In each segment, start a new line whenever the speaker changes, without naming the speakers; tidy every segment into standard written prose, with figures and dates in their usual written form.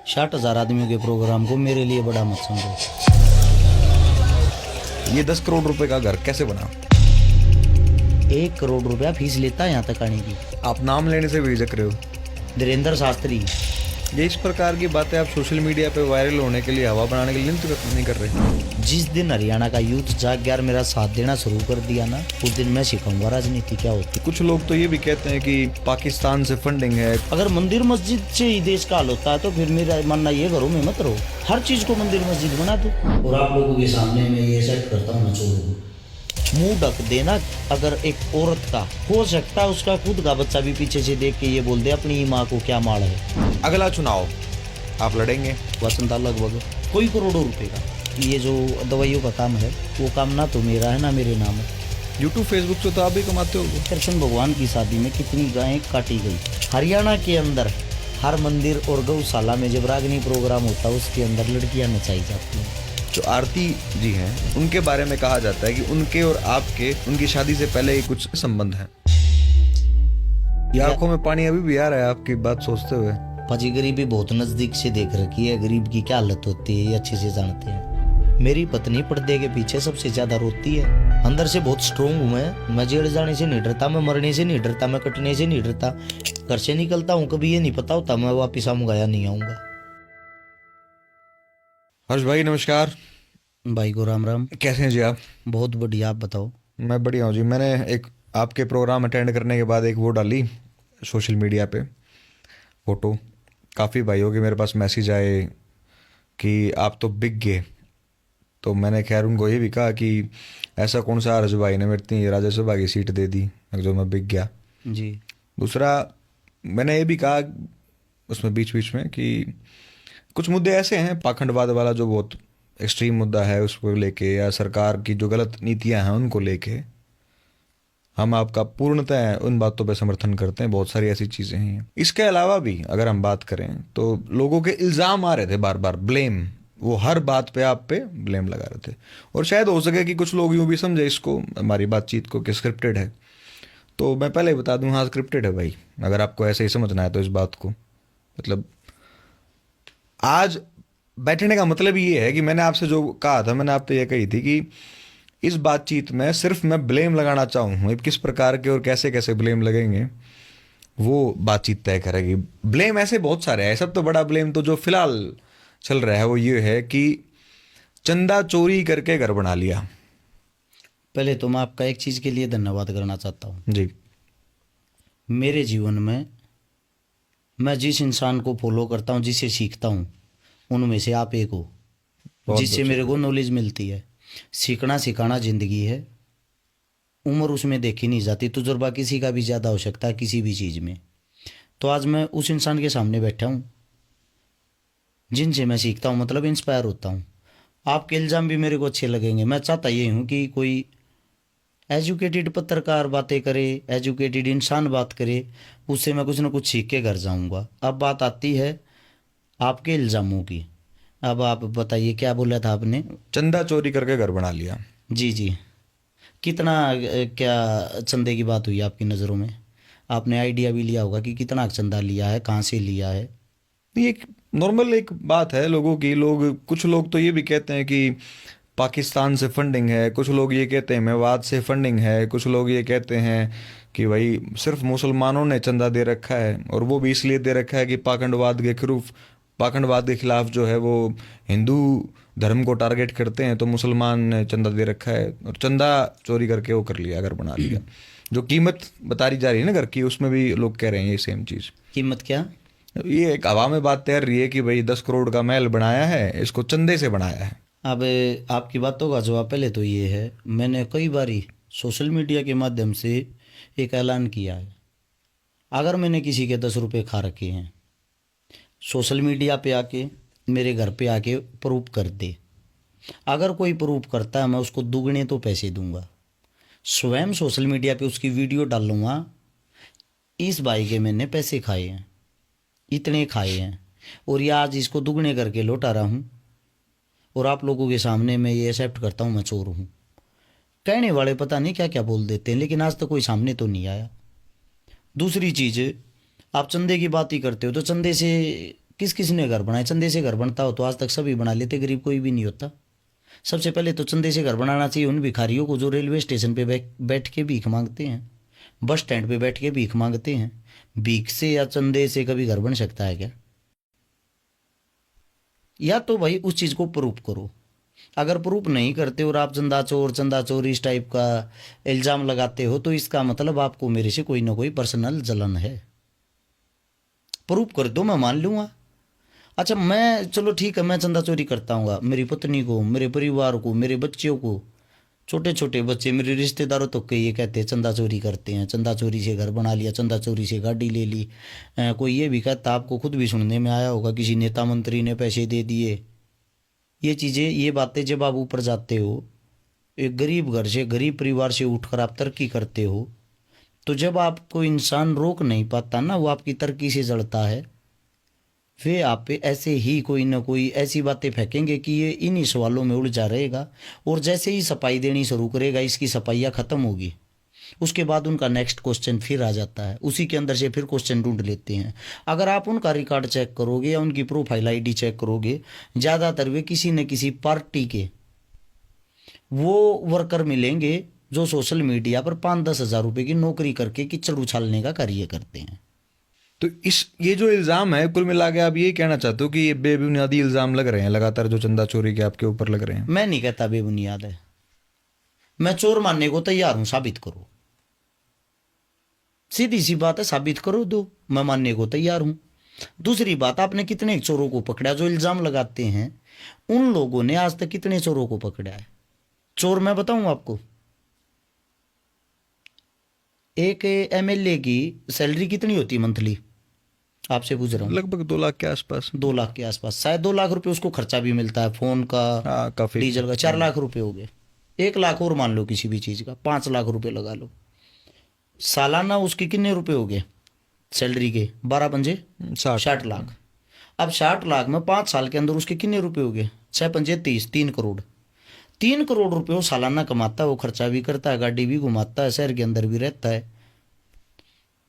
60,000 आदमियों के प्रोग्राम को मेरे लिए बड़ा मत समझो।
ये 10 करोड़ रुपए का घर कैसे बना?
1 करोड़ रुपया फीस लेता है यहाँ तक आने की।
आप नाम लेने से भी झिझक रहे हो।
धीरेन्द्र शास्त्री।
ये इस प्रकार की बातें आप सोशल मीडिया पे वायरल होने के लिए, हवा बनाने के लिए नहीं कर रहे।
जिस दिन हरियाणा का यूथ जाग गया और मेरा साथ देना शुरू कर दिया ना, उस दिन मैं सिखाऊंगा राजनीति क्या होती।
कुछ लोग तो ये भी कहते हैं कि पाकिस्तान से फंडिंग है।
अगर मंदिर मस्जिद से ही देश का हाल होता है तो फिर मेरा मानना ये, घरों में मत रहो, हर चीज को मंदिर मस्जिद बना दो। और आप लोगों के सामने मैं ये सेट करता हूँ, मैं छोड़ मुंह ढक देना। अगर एक औरत का हो सकता है उसका खुद का बच्चा भी पीछे से देख के ये बोल दे अपनी माँ को क्या माड़ है।
अगला चुनाव आप लड़ेंगे?
वसंता लगभग कोई करोड़ों रुपए का। ये जो दवाइयों का काम है वो काम ना तो मेरा है ना मेरे नाम है।
यूट्यूब फेसबुक से तो आप भी कमाते हो।
कृष्ण भगवान की शादी में कितनी गायें काटी गई। हरियाणा के अंदर हर मंदिर और गौशाला में जब रागनी प्रोग्राम होता है उसके अंदर लड़कियां नचाई जाती हैं।
जो आरती जी हैं उनके बारे में कहा जाता है कि उनके और आपके उनकी शादी से पहले ही कुछ संबंध है। ये आंखों में पानी अभी भी आ रहा है आपकी बात सोचते हुए।
पाजी गरीबी बहुत नजदीक से देख रखी है, गरीब की क्या हालत होती है ये अच्छे से जानते हैं। मेरी पत्नी पर्दे के पीछे सबसे ज्यादा रोती है। अंदर से बहुत स्ट्रोंग हूँ मैं जेल जाने से नहीं डरता, मैं मरने से नहीं डरता, मैं कटने से नहीं डरता। घर से निकलता हूँ कभी ये नहीं पता होता मैं वापिस आऊंगा या नहीं आऊंगा।
हर्ष भाई नमस्कार।
भाई को राम राम।
कैसे हैं जी आप?
बहुत बढ़िया, आप बताओ।
मैं बढ़िया हूँ जी। मैंने एक आपके प्रोग्राम अटेंड करने के बाद एक वो डाली सोशल मीडिया पे फोटो। काफ़ी भाइयों के मेरे पास मैसेज आए कि आप तो बिक गए। तो मैंने खैर उनको ये भी कहा कि ऐसा कौन सा हर्ष भाई ने मेरे इतनी राज्यसभा की सीट दे दी जो मैं बिक गया
जी।
दूसरा मैंने ये भी कहा उसमें बीच बीच में कि कुछ मुद्दे ऐसे हैं, पाखंडवाद वाला जो बहुत एक्सट्रीम मुद्दा है उसको लेके, या सरकार की जो गलत नीतियां हैं उनको लेके हम आपका पूर्णतः उन बातों पे समर्थन करते हैं। बहुत सारी ऐसी चीज़ें हैं। इसके अलावा भी अगर हम बात करें तो लोगों के इल्ज़ाम आ रहे थे बार बार, ब्लेम, वो हर बात पे आप पे ब्लेम लगा रहे थे। और शायद हो सके कि कुछ लोग यूँ भी समझे इसको, हमारी बातचीत को, कि स्क्रिप्टेड है। तो मैं पहले ही बता दूं, हाँ स्क्रिप्टेड है भाई, अगर आपको ऐसे ही समझना है तो इस बात को। मतलब आज बैठने का मतलब ये है कि मैंने आपसे जो कहा था, मैंने आप पे ये कही थी कि इस बातचीत में सिर्फ मैं ब्लेम लगाना चाहूँ। किस प्रकार के और कैसे कैसे ब्लेम लगेंगे वो बातचीत तय करेगी। ब्लेम ऐसे बहुत सारे हैं। सब तो बड़ा ब्लेम तो जो फिलहाल चल रहा है वो ये है कि चंदा चोरी करके घर बना लिया।
पहले तो मैं आपका एक चीज़ के लिए धन्यवाद करना चाहता हूँ
जी।
मेरे जीवन में मैं जिस इंसान को फॉलो करता हूँ, जिससे सीखता हूँ, उनमें से आप एक हो, जिससे मेरे को नॉलेज मिलती है। सीखना सिखाना जिंदगी है, उम्र उसमें देखी नहीं जाती। तजुर्बा किसी का भी ज़्यादा हो सकता है किसी भी चीज़ में। तो आज मैं उस इंसान के सामने बैठा हूँ जिनसे मैं सीखता हूँ, मतलब इंस्पायर होता हूँ। आपके इल्ज़ाम भी मेरे को अच्छे लगेंगे। मैं चाहता ये हूँ कि कोई एजुकेटेड पत्रकार बातें करे, एजुकेटेड इंसान बात करे, उससे मैं कुछ ना कुछ सीख के घर जाऊँगा। अब बात आती है आपके इल्ज़ामों की। अब आप बताइए क्या बोला था आपने?
चंदा चोरी करके घर बना लिया।
जी जी। कितना क्या चंदे की बात हुई आपकी नज़रों में? आपने आइडिया भी लिया होगा कि कितना चंदा लिया है, कहाँ से लिया है?
ये एक नॉर्मल एक बात है लोगों की। कुछ लोग तो ये भी कहते हैं कि पाकिस्तान से फंडिंग है, कुछ लोग ये कहते हैं मेवात से फंडिंग है, कुछ लोग ये कहते हैं कि भाई सिर्फ मुसलमानों ने चंदा दे रखा है, और वो भी इसलिए दे रखा है कि पाखंडवाद के खिलाफ जो है वो हिंदू धर्म को टारगेट करते हैं, तो मुसलमान ने चंदा दे रखा है और चंदा चोरी करके वो कर लिया, घर बना लिया। जो कीमत बताई जा रही है ना घर की, उसमें भी लोग कह रहे हैं ये सेम चीज़।
कीमत क्या?
ये एक हवा में बात तैर रही है कि भाई 10 करोड़ का महल बनाया है, इसको चंदे से बनाया है।
अब आपकी बातों का जवाब पहले तो ये है, मैंने कई बारी सोशल मीडिया के माध्यम से एक ऐलान किया है, अगर मैंने किसी के 10 रुपये खा रखे हैं, सोशल मीडिया पे आके मेरे घर पे आके प्रूफ कर दे। अगर कोई प्रूफ करता है मैं उसको दुगने तो पैसे दूंगा। स्वयं सोशल मीडिया पे उसकी वीडियो डालूंगा, इस भाई के मैंने पैसे खाए हैं, इतने खाए हैं, और ये आज इसको दुगने करके लौटा रहा हूँ, और आप लोगों के सामने मैं ये एक्सेप्ट करता हूँ मैं चोर हूँ। कहने वाले पता नहीं क्या क्या बोल देते हैं, लेकिन आज तक कोई सामने तो नहीं आया। दूसरी चीज़, आप चंदे की बात ही करते हो, तो चंदे से किस किस ने घर बनाए? चंदे से घर बनता हो तो आज तक सभी बना लेते, गरीब कोई भी नहीं होता। सबसे पहले तो चंदे से घर बनाना चाहिए उन भिखारियों को जो रेलवे स्टेशन पे बैठ के भीख मांगते हैं, बस स्टैंड पे बैठ के भीख मांगते हैं। भीख से या चंदे से कभी घर बन सकता है क्या? या तो भाई उस चीज़ को प्रूफ करो। अगर प्रूफ नहीं करते और आप चंदा चोर इस टाइप का इल्ज़ाम लगाते हो तो इसका मतलब आपको मेरे से कोई ना कोई पर्सनल जलन है। प्रूफ कर दो, मैं मान लूँगा। अच्छा मैं, चलो ठीक है, मैं चंदा चोरी करता हूँ, मेरी पत्नी को, मेरे परिवार को, मेरे बच्चों को, छोटे छोटे बच्चे, मेरे रिश्तेदारों तो कई ये कहते हैं चंदा चोरी करते हैं, चंदा चोरी से घर बना लिया, चंदा चोरी से गाड़ी ले ली। कोई ये भी कहता, आपको खुद भी सुनने में आया होगा, किसी नेता मंत्री ने पैसे दे दिए। ये चीज़ें, ये बातें जब आप ऊपर जाते हो, एक गरीब घर से, गरीब परिवार से उठकर आप तरक्की करते हो, तो जब आपको इंसान रोक नहीं पाता ना, वो आपकी तरक्की से जड़ता है, वे आप पे ऐसे ही कोई ना कोई ऐसी बातें फेंकेंगे कि ये इन्हीं सवालों में उलझा रहेगा। और जैसे ही सफाई देनी शुरू करेगा, इसकी सफाइयाँ ख़त्म होगी, उसके बाद उनका नेक्स्ट क्वेश्चन फिर आ जाता है, उसी के अंदर से फिर क्वेश्चन ढूंढ लेते हैं। अगर आप उनका रिकॉर्ड चेक करोगे या उनकी प्रोफाइल आईडी चेक करोगे, ज़्यादातर वे किसी न किसी पार्टी के वो वर्कर मिलेंगे जो सोशल मीडिया पर 5-10 हज़ार रुपये की नौकरी करके कीचड़ उछालने का कार्य करते हैं।
तो ये जो इल्ज़ाम है, कुल मिला के आप यही कहना चाहते हो कि ये बेबुनियादी इल्ज़ाम लग रहे हैं लगातार, जो चंदा चोरी के आपके ऊपर लग रहे हैं?
मैं नहीं कहता बेबुनियाद है, मैं चोर मानने को तैयार हूं, साबित करो। सीधी सी बात है, साबित करो दो, मैं मानने को तैयार हूं। दूसरी बात, आपने कितने चोरों को पकड़ा? जो इल्जाम लगाते हैं उन लोगों ने आज तक कितने चोरों को पकड़ा है? चोर मैं बताऊं आपको, एक एमएलए की सैलरी कितनी होती मंथली? आपसे पूछ रहा हूँ।
लगभग 2 लाख के आसपास।
2 लाख के आसपास, शायद 2 लाख रुपए उसको खर्चा भी मिलता है, फोन का,
हाँ काफ़ी।
डीजल का। 4 लाख रुपए हो गए। 1 लाख और मान लो किसी भी चीज़ का, 5 लाख रुपए लगा लो। सालाना उसके कितने रुपए हो गए सैलरी के? 12 पंजे 60 लाख। अब 60 लाख में 5 साल के अंदर उसके कितने रुपए हो गए? 6 पंजे 30, 3 करोड़। 3 करोड़ रुपए वो सालाना कमाता है, वो खर्चा भी करता है, गाड़ी भी घुमाता है, शहर के अंदर भी रहता है।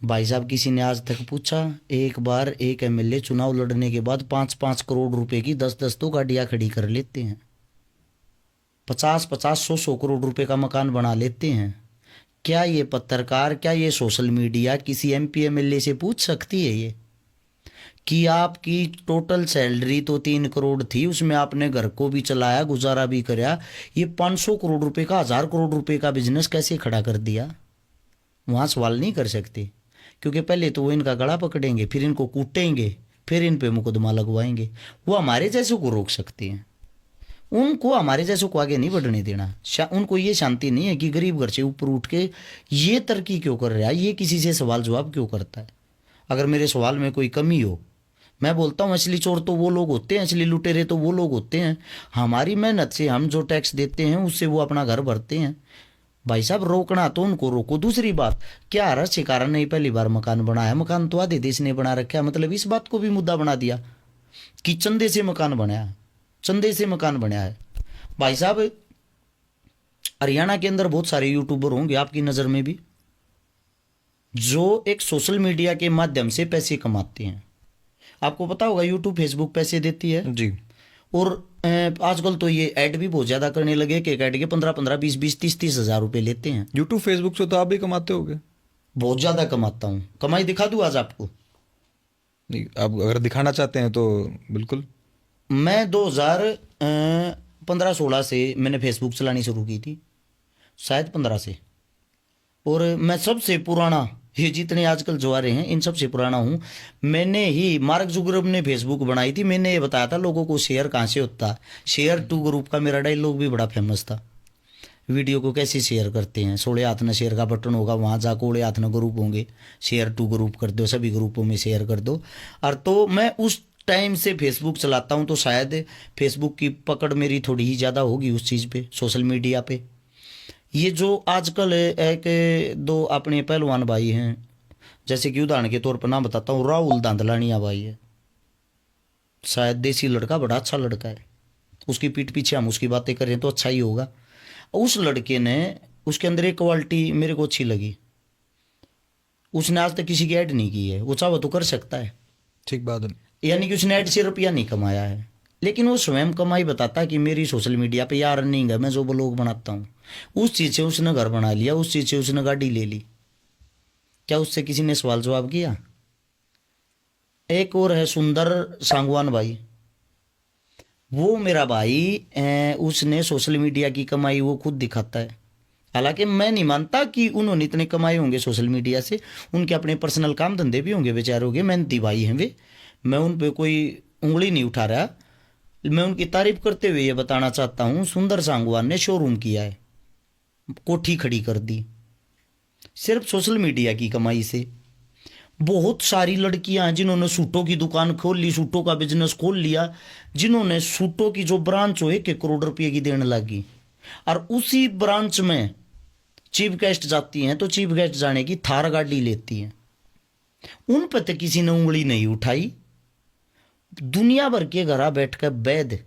भाई साहब, किसी ने आज तक पूछा? एक बार एक एमएलए चुनाव लड़ने के बाद 5-5 करोड़ रुपए की 10-10 तो गाड़ियां खड़ी कर लेते हैं, 50-50, 100-100 करोड़ रुपए का मकान बना लेते हैं। क्या ये पत्रकार, क्या ये सोशल मीडिया किसी एमपी एमएलए से पूछ सकती है ये कि आपकी टोटल सैलरी तो 3 करोड़ थी, उसमें आपने घर को भी चलाया, गुजारा भी कराया, ये 500 करोड़ रुपए का, 1000 करोड़ रुपए का बिजनेस कैसे खड़ा कर दिया? वहाँ सवाल नहीं कर सकते, क्योंकि पहले तो वो इनका गला पकड़ेंगे, फिर इनको कूटेंगे, फिर इन पे मुकदमा लगवाएंगे। वो हमारे जैसों को रोक सकते हैं, उनको हमारे जैसों को आगे नहीं बढ़ने देना। उनको ये शांति नहीं है कि गरीब घर से ऊपर उठ के ये तरक्की क्यों कर रहा है, ये किसी से सवाल जवाब क्यों करता है। अगर मेरे सवाल में कोई कमी हो, मैं बोलता हूँ असली चोर तो वो लोग होते हैं, असली लुटेरे तो वो लोग होते हैं, हमारी मेहनत से हम जो टैक्स देते हैं उससे वो अपना घर भरते हैं। भाई साहब, रोकना तो उनको रोको। दूसरी बात, क्या हर शिकारा ने पहली बार मकान बनाया? मकान तो आधे देश ने बना रखा है, मतलब इस बात को भी मुद्दा बना दिया कि चंदे से मकान बनाया, चंदे से मकान बनाया है। भाई साहब, हरियाणा के अंदर बहुत सारे यूट्यूबर होंगे आपकी नज़र में भी, जो एक सोशल मीडिया के माध्यम से पैसे कमाते हैं। आपको पता होगा यूट्यूब, फेसबुक पैसे देती है
जी।
और आजकल तो ये ऐड भी बहुत ज़्यादा करने लगे कि एक ऐड के 15-15, 20-20, 30-30 हज़ार रुपये लेते हैं।
यूट्यूब फेसबुक से तो आप भी कमाते होगे?
बहुत ज़्यादा कमाता हूँ, कमाई दिखा दूँ आज आपको?
नहीं, आप अगर दिखाना चाहते हैं तो बिल्कुल।
मैं 2015-16 से मैंने फेसबुक चलानी शुरू की थी, शायद 15 से, और मैं सबसे पुराना, ये जितने आजकल जो आ रहे हैं इन सबसे पुराना हूँ। मैंने ही, मार्क जुकरबर्ग ने फेसबुक बनाई थी, मैंने ये बताया था लोगों को शेयर कहाँ से होता है। शेयर टू ग्रुप का मेरा डायलॉग भी बड़ा फेमस था। वीडियो को कैसे शेयर करते हैं? सोड़े हाथ न शेयर का बटन होगा, वहाँ जाकर ओड़े हाथ न ग्रुप होंगे, शेयर टू ग्रुप कर दो, सभी ग्रुपों में शेयर कर दो। और तो मैं उस टाइम से फेसबुक चलाता हूँ, तो शायद फेसबुक की पकड़ मेरी थोड़ी ही ज़्यादा होगी उस चीज़ पे, सोशल मीडिया पे। ये जो आजकल एक दो अपने पहलवान भाई हैं, जैसे कि उदाहरण के तौर पर नाम बताता हूँ, राहुल धांधलानिया भाई है, शायद देसी लड़का, बड़ा अच्छा लड़का है, उसकी पीठ पीछे हम उसकी बातें करें तो अच्छा ही होगा। उस लड़के ने, उसके अंदर एक क्वालिटी मेरे को अच्छी लगी, उसने आज तक किसी की ऐड नहीं की है, वो चाहो तो कर सकता है।
ठीक बात है।
यानी कि उसने ऐड से रुपया नहीं कमाया है, लेकिन वो स्वयं कमाई बताता है कि मेरी सोशल मीडिया पे यार अर्निंग है, मैं जो ब्लॉग बनाता हूँ। उस चीज़ से उसने घर बना लिया, उस चीज़ से उसने गाड़ी ले ली। क्या उससे किसी ने सवाल जवाब किया? एक और है सुंदर सांगवान भाई, वो मेरा भाई उसने सोशल मीडिया की कमाई वो खुद दिखाता है। हालांकि मैं नहीं मानता कि उन्होंने इतने कमाए होंगे सोशल मीडिया से, उनके अपने पर्सनल काम धंधे भी होंगे बेचारों के, मेहनती भाई हैं वे, मैं उन पे कोई उंगली नहीं उठा रहा। मैं उनकी तारीफ करते हुए ये बताना चाहता हूँ, सुंदर सांगवान ने शोरूम किया है, कोठी खड़ी कर दी सिर्फ सोशल मीडिया की कमाई से। बहुत सारी लड़कियां हैं जिन्होंने सूटों की दुकान खोल ली, सूटों का बिजनेस खोल लिया, जिन्होंने सूटों की जो ब्रांच हो 1-1 करोड़ रुपए की देने लगी, और उसी ब्रांच में चीफ गेस्ट जाती हैं तो चीफ गेस्ट जाने की थार गाड़ी लेती हैं। उन पर तो किसी ने उंगली नहीं उठाई। दुनिया भर के घर बैठकर वैद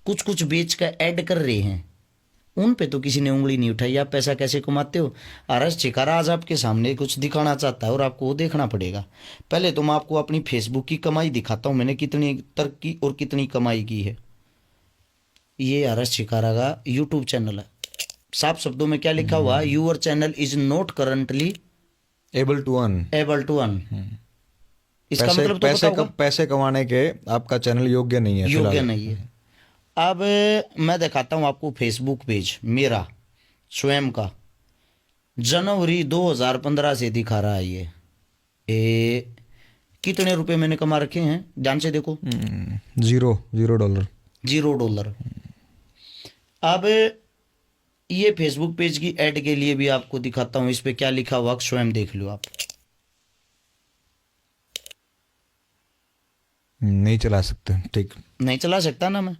कुछ कुछ बेच कर ऐड कर रहे हैं, उन पे तो किसी ने उंगली नहीं उठाई। आप पैसा कैसे कमाते हो? आरएस चिकारा आज आपके सामने कुछ दिखाना चाहता है और आपको वो देखना पड़ेगा। पहले तो मैं आपको अपनी फेसबुक की कमाई दिखाता हूँ, मैंने कितनी तरक्की और कितनी कमाई की है। ये आरएस चिकारा का यूट्यूब चैनल है। साफ शब्दों में क्या लिखा हुआ? Your channel is not currently
able to earn.
इसका मतलब तो पता होगा?
पैसे कमाने के आपका चैनल योग्य नहीं है,
योग्य नहीं है। अब मैं दिखाता हूं आपको फेसबुक पेज मेरा स्वयं का, जनवरी 2015 से दिखा रहा है ये कितने रुपए मैंने कमा रखे हैं ध्यान से देखो।
$0।
$0। अब ये फेसबुक पेज की ऐड के लिए भी आपको दिखाता हूं, इस पे क्या लिखा हुआ स्वयं देख लो आप।
नहीं चला सकते, ठीक
नहीं चला सकता ना मैं।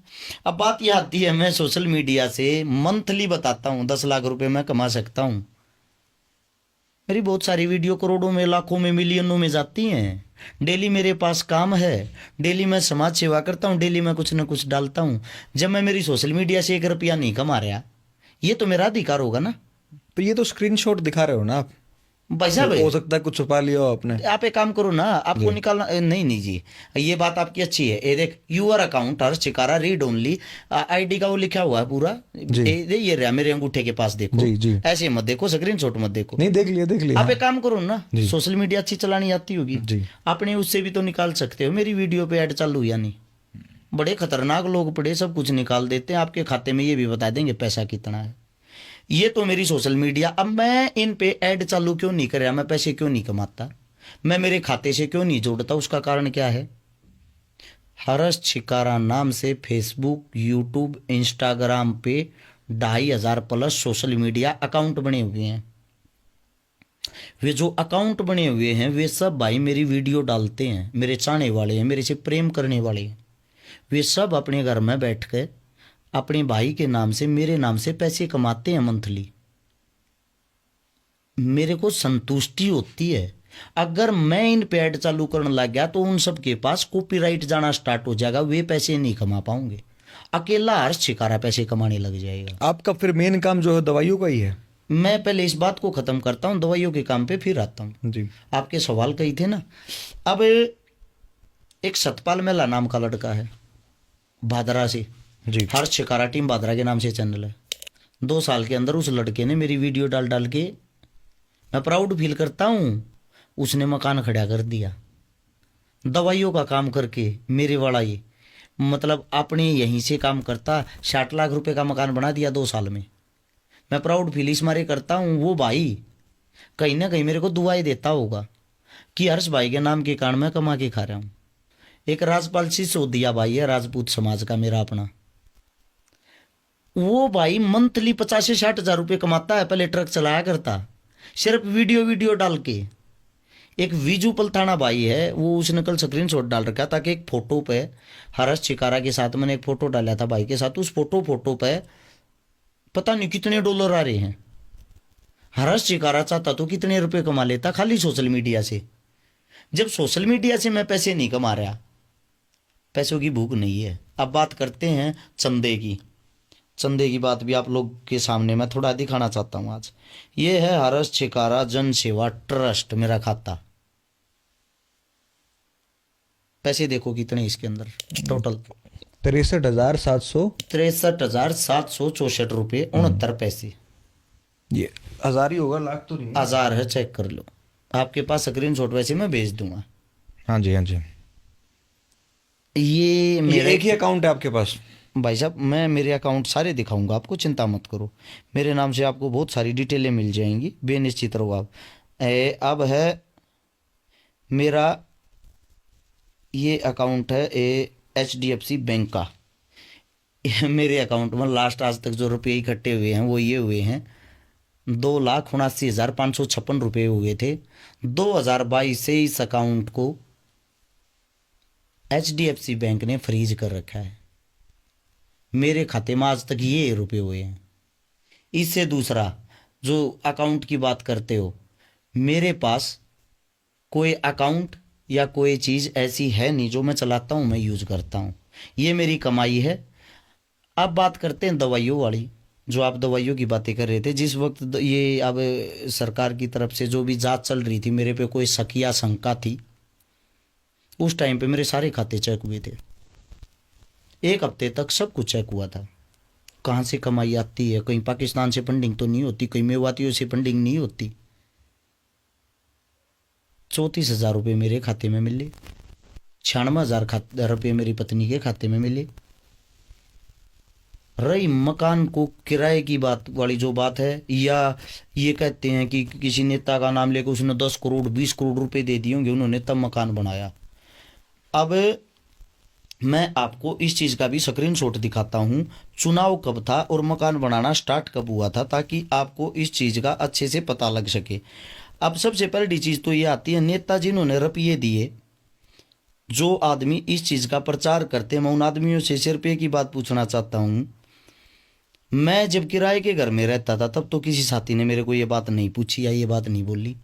अब बात यह आती है, मैं सोशल मीडिया से मंथली बताता हूँ 10 लाख रुपए मैं कमा सकता हूँ। मेरी बहुत सारी वीडियो करोड़ों में, लाखों में, मिलियनों में जाती हैं। डेली मेरे पास काम है, डेली मैं समाज सेवा करता हूँ, डेली मैं कुछ ना कुछ डालता हूँ। जब मैं मेरी सोशल मीडिया से 1 रुपया नहीं कमा रहा, ये तो मेरा अधिकार होगा ना।
तो ये तो स्क्रीनशॉट दिखा रहे हो ना आप,
भाई साहब
हो सकता है कुछ छुपा लिया हो आपने।
आप एक काम करो ना, आपको निकालना नहीं जी, ये बात आपकी अच्छी है। ये देख, यूआर अकाउंट हर चिकारा रीड ओनली, आईडी का वो लिखा हुआ है पूरा। ये रहा मेरे अंगूठे के पास, देखो
जी।
ऐसे मत देखो, स्क्रीनशॉट मत देखो।
नहीं, देख लिया।
आप एक काम करो ना, सोशल मीडिया अच्छी चलानी आती होगी
जी,
आपने उससे भी तो निकाल सकते हो। मेरी वीडियो पे ऐड चालू या नहीं? बड़े खतरनाक लोग पड़े, सब कुछ निकाल देते हैं आपके खाते में, ये भी बता देंगे पैसा कितना है। ये तो मेरी सोशल मीडिया। अब मैं इन पे ऐड चालू क्यों नहीं कर रहा, मैं पैसे क्यों नहीं कमाता, मैं मेरे खाते से क्यों नहीं जोड़ता? उसका कारण क्या है? हर्ष छिकारा नाम से फेसबुक, यूट्यूब, इंस्टाग्राम पे 2,500 प्लस सोशल मीडिया अकाउंट बने हुए हैं। वे जो अकाउंट बने हुए हैं वे सब भाई मेरी वीडियो डालते हैं, मेरे चाहने वाले हैं, मेरे से प्रेम करने वाले हैं। वे सब अपने घर में बैठ कर अपने भाई के नाम से, मेरे नाम से पैसे कमाते हैं मंथली। मेरे को संतुष्टि होती है। अगर मैं इन पे ऐड चालू करने लग गया तो उन सब के पास कॉपीराइट जाना स्टार्ट हो जाएगा, वे पैसे नहीं कमा पाओगे। अकेला हर्ष छिकारा पैसे कमाने लग जाएगा।
आपका फिर मेन काम जो है दवाइयों का ही है।
मैं पहले इस बात को खत्म करता हूँ, दवाइयों के काम पे फिर आता हूँ
जी।
आपके सवाल कही थे ना। अब एक सतपाल मेला नाम का लड़का है भादरा से
जी,
हर्ष छिकारा टीम भादरा के नाम से चैनल है। 2 साल के अंदर उस लड़के ने मेरी वीडियो डाल डाल के, मैं प्राउड फील करता हूँ, उसने मकान खड़ा कर दिया दवाइयों का काम करके। मेरे वाला ये मतलब अपने यहीं से काम करता 60 लाख रुपए का मकान बना दिया 2 साल में। मैं प्राउड फील इस मारे करता हूँ, वो भाई कहीं ना कहीं मेरे को दुआएं देता होगा कि हर्ष भाई के नाम के कारण मैं कमा के खा रहा हूँ। एक राजपाल सिसोदिया भाई है, राजपूत समाज का मेरा अपना, वो भाई मंथली 50 से 60 हजार रुपये कमाता है। पहले ट्रक चलाया करता सिर्फ वीडियो डाल के। एक विजू पलथाना भाई है, वो उसने कल स्क्रीनशॉट डाल रखा था कि एक फोटो पे हर्ष छिकारा के साथ मैंने एक फोटो डाला था भाई के साथ, उस फोटो पे पता नहीं कितने डॉलर आ रहे हैं। हर्ष छिकारा चाहता तो कितने रुपए कमा लेता खाली सोशल मीडिया से। जब सोशल मीडिया से मैं पैसे नहीं कमा रहा, पैसों की भूख नहीं है। अब बात करते हैं चंदे की। चंदे की बात भी आप लोग के सामने मैं थोड़ा दिखाना चाहता हूं आज। ये है हर्ष छिकारा जन सेवा ट्रस्ट मेरा खाता। पैसे देखो कितने इसके अंदर टोटल
63,700।
63,764 रुपये 69 पैसे।
ये हजार ही होगा, लाख तो नहीं।
हजार है, चेक कर लो। आपके पास स्क्रीनशॉट वैसे मैं भेज दूंगा।
हाँ जी, हाँ जी।
ये मेरा
एक ही अकाउंट है आपके पास?
भाई साहब मैं मेरे अकाउंट सारे दिखाऊंगा आपको, चिंता मत करो। मेरे नाम से आपको बहुत सारी डिटेलें मिल जाएंगी, बेनिश्चित रहो आप। अब है मेरा ये अकाउंट है HDFC बैंक का। मेरे अकाउंट में लास्ट आज तक जो रुपये इकट्ठे हुए हैं वो ये हुए हैं, 2,79,556 रुपये हुए थे। 2022 से इस अकाउंट को HDFC बैंक ने फ्रीज कर रखा है। मेरे खाते में आज तक ये रुपये हुए हैं। इससे दूसरा जो अकाउंट की बात करते हो, मेरे पास कोई अकाउंट या कोई चीज़ ऐसी है नहीं जो मैं चलाता हूँ, मैं यूज़ करता हूँ। ये मेरी कमाई है। अब बात करते हैं दवाइयों वाली, जो आप दवाइयों की बातें कर रहे थे। जिस वक्त ये अब सरकार की तरफ से जो भी जांच चल रही थी, मेरे पे कोई शक या शंका थी, उस टाइम पे मेरे सारे खाते चेक हुए थे। एक हफ्ते तक सब कुछ चेक हुआ था। कहाँ से कमाई आती है, कहीं पाकिस्तान से फंडिंग तो नहीं होती, कहीं मेवातियों से फंडिंग नहीं होती। 34,000 रुपये मेरे खाते में मिले, 96,000 रुपये मेरी पत्नी के खाते में मिले। रही मकान को किराए की बात वाली जो बात है, या ये कहते हैं कि किसी नेता का नाम लेकर उसने 10 करोड़ 20 करोड़ रुपए दे दिए होंगे, उन्होंने तब मकान बनाया। अब मैं आपको इस चीज़ का भी स्क्रीनशॉट दिखाता हूँ, चुनाव कब था और मकान बनाना स्टार्ट कब हुआ था, ताकि आपको इस चीज़ का अच्छे से पता लग सके। अब सबसे पहली चीज़ तो ये आती है, नेता जिन्होंने रुपये दिए, जो आदमी इस चीज़ का प्रचार करते हैं, मैं उन आदमियों से सिर्फ एक ही बात पूछना चाहता हूँ। मैं जब किराए के घर में रहता था तब तो किसी साथी ने मेरे को ये बात नहीं पूछी या ये बात नहीं बोली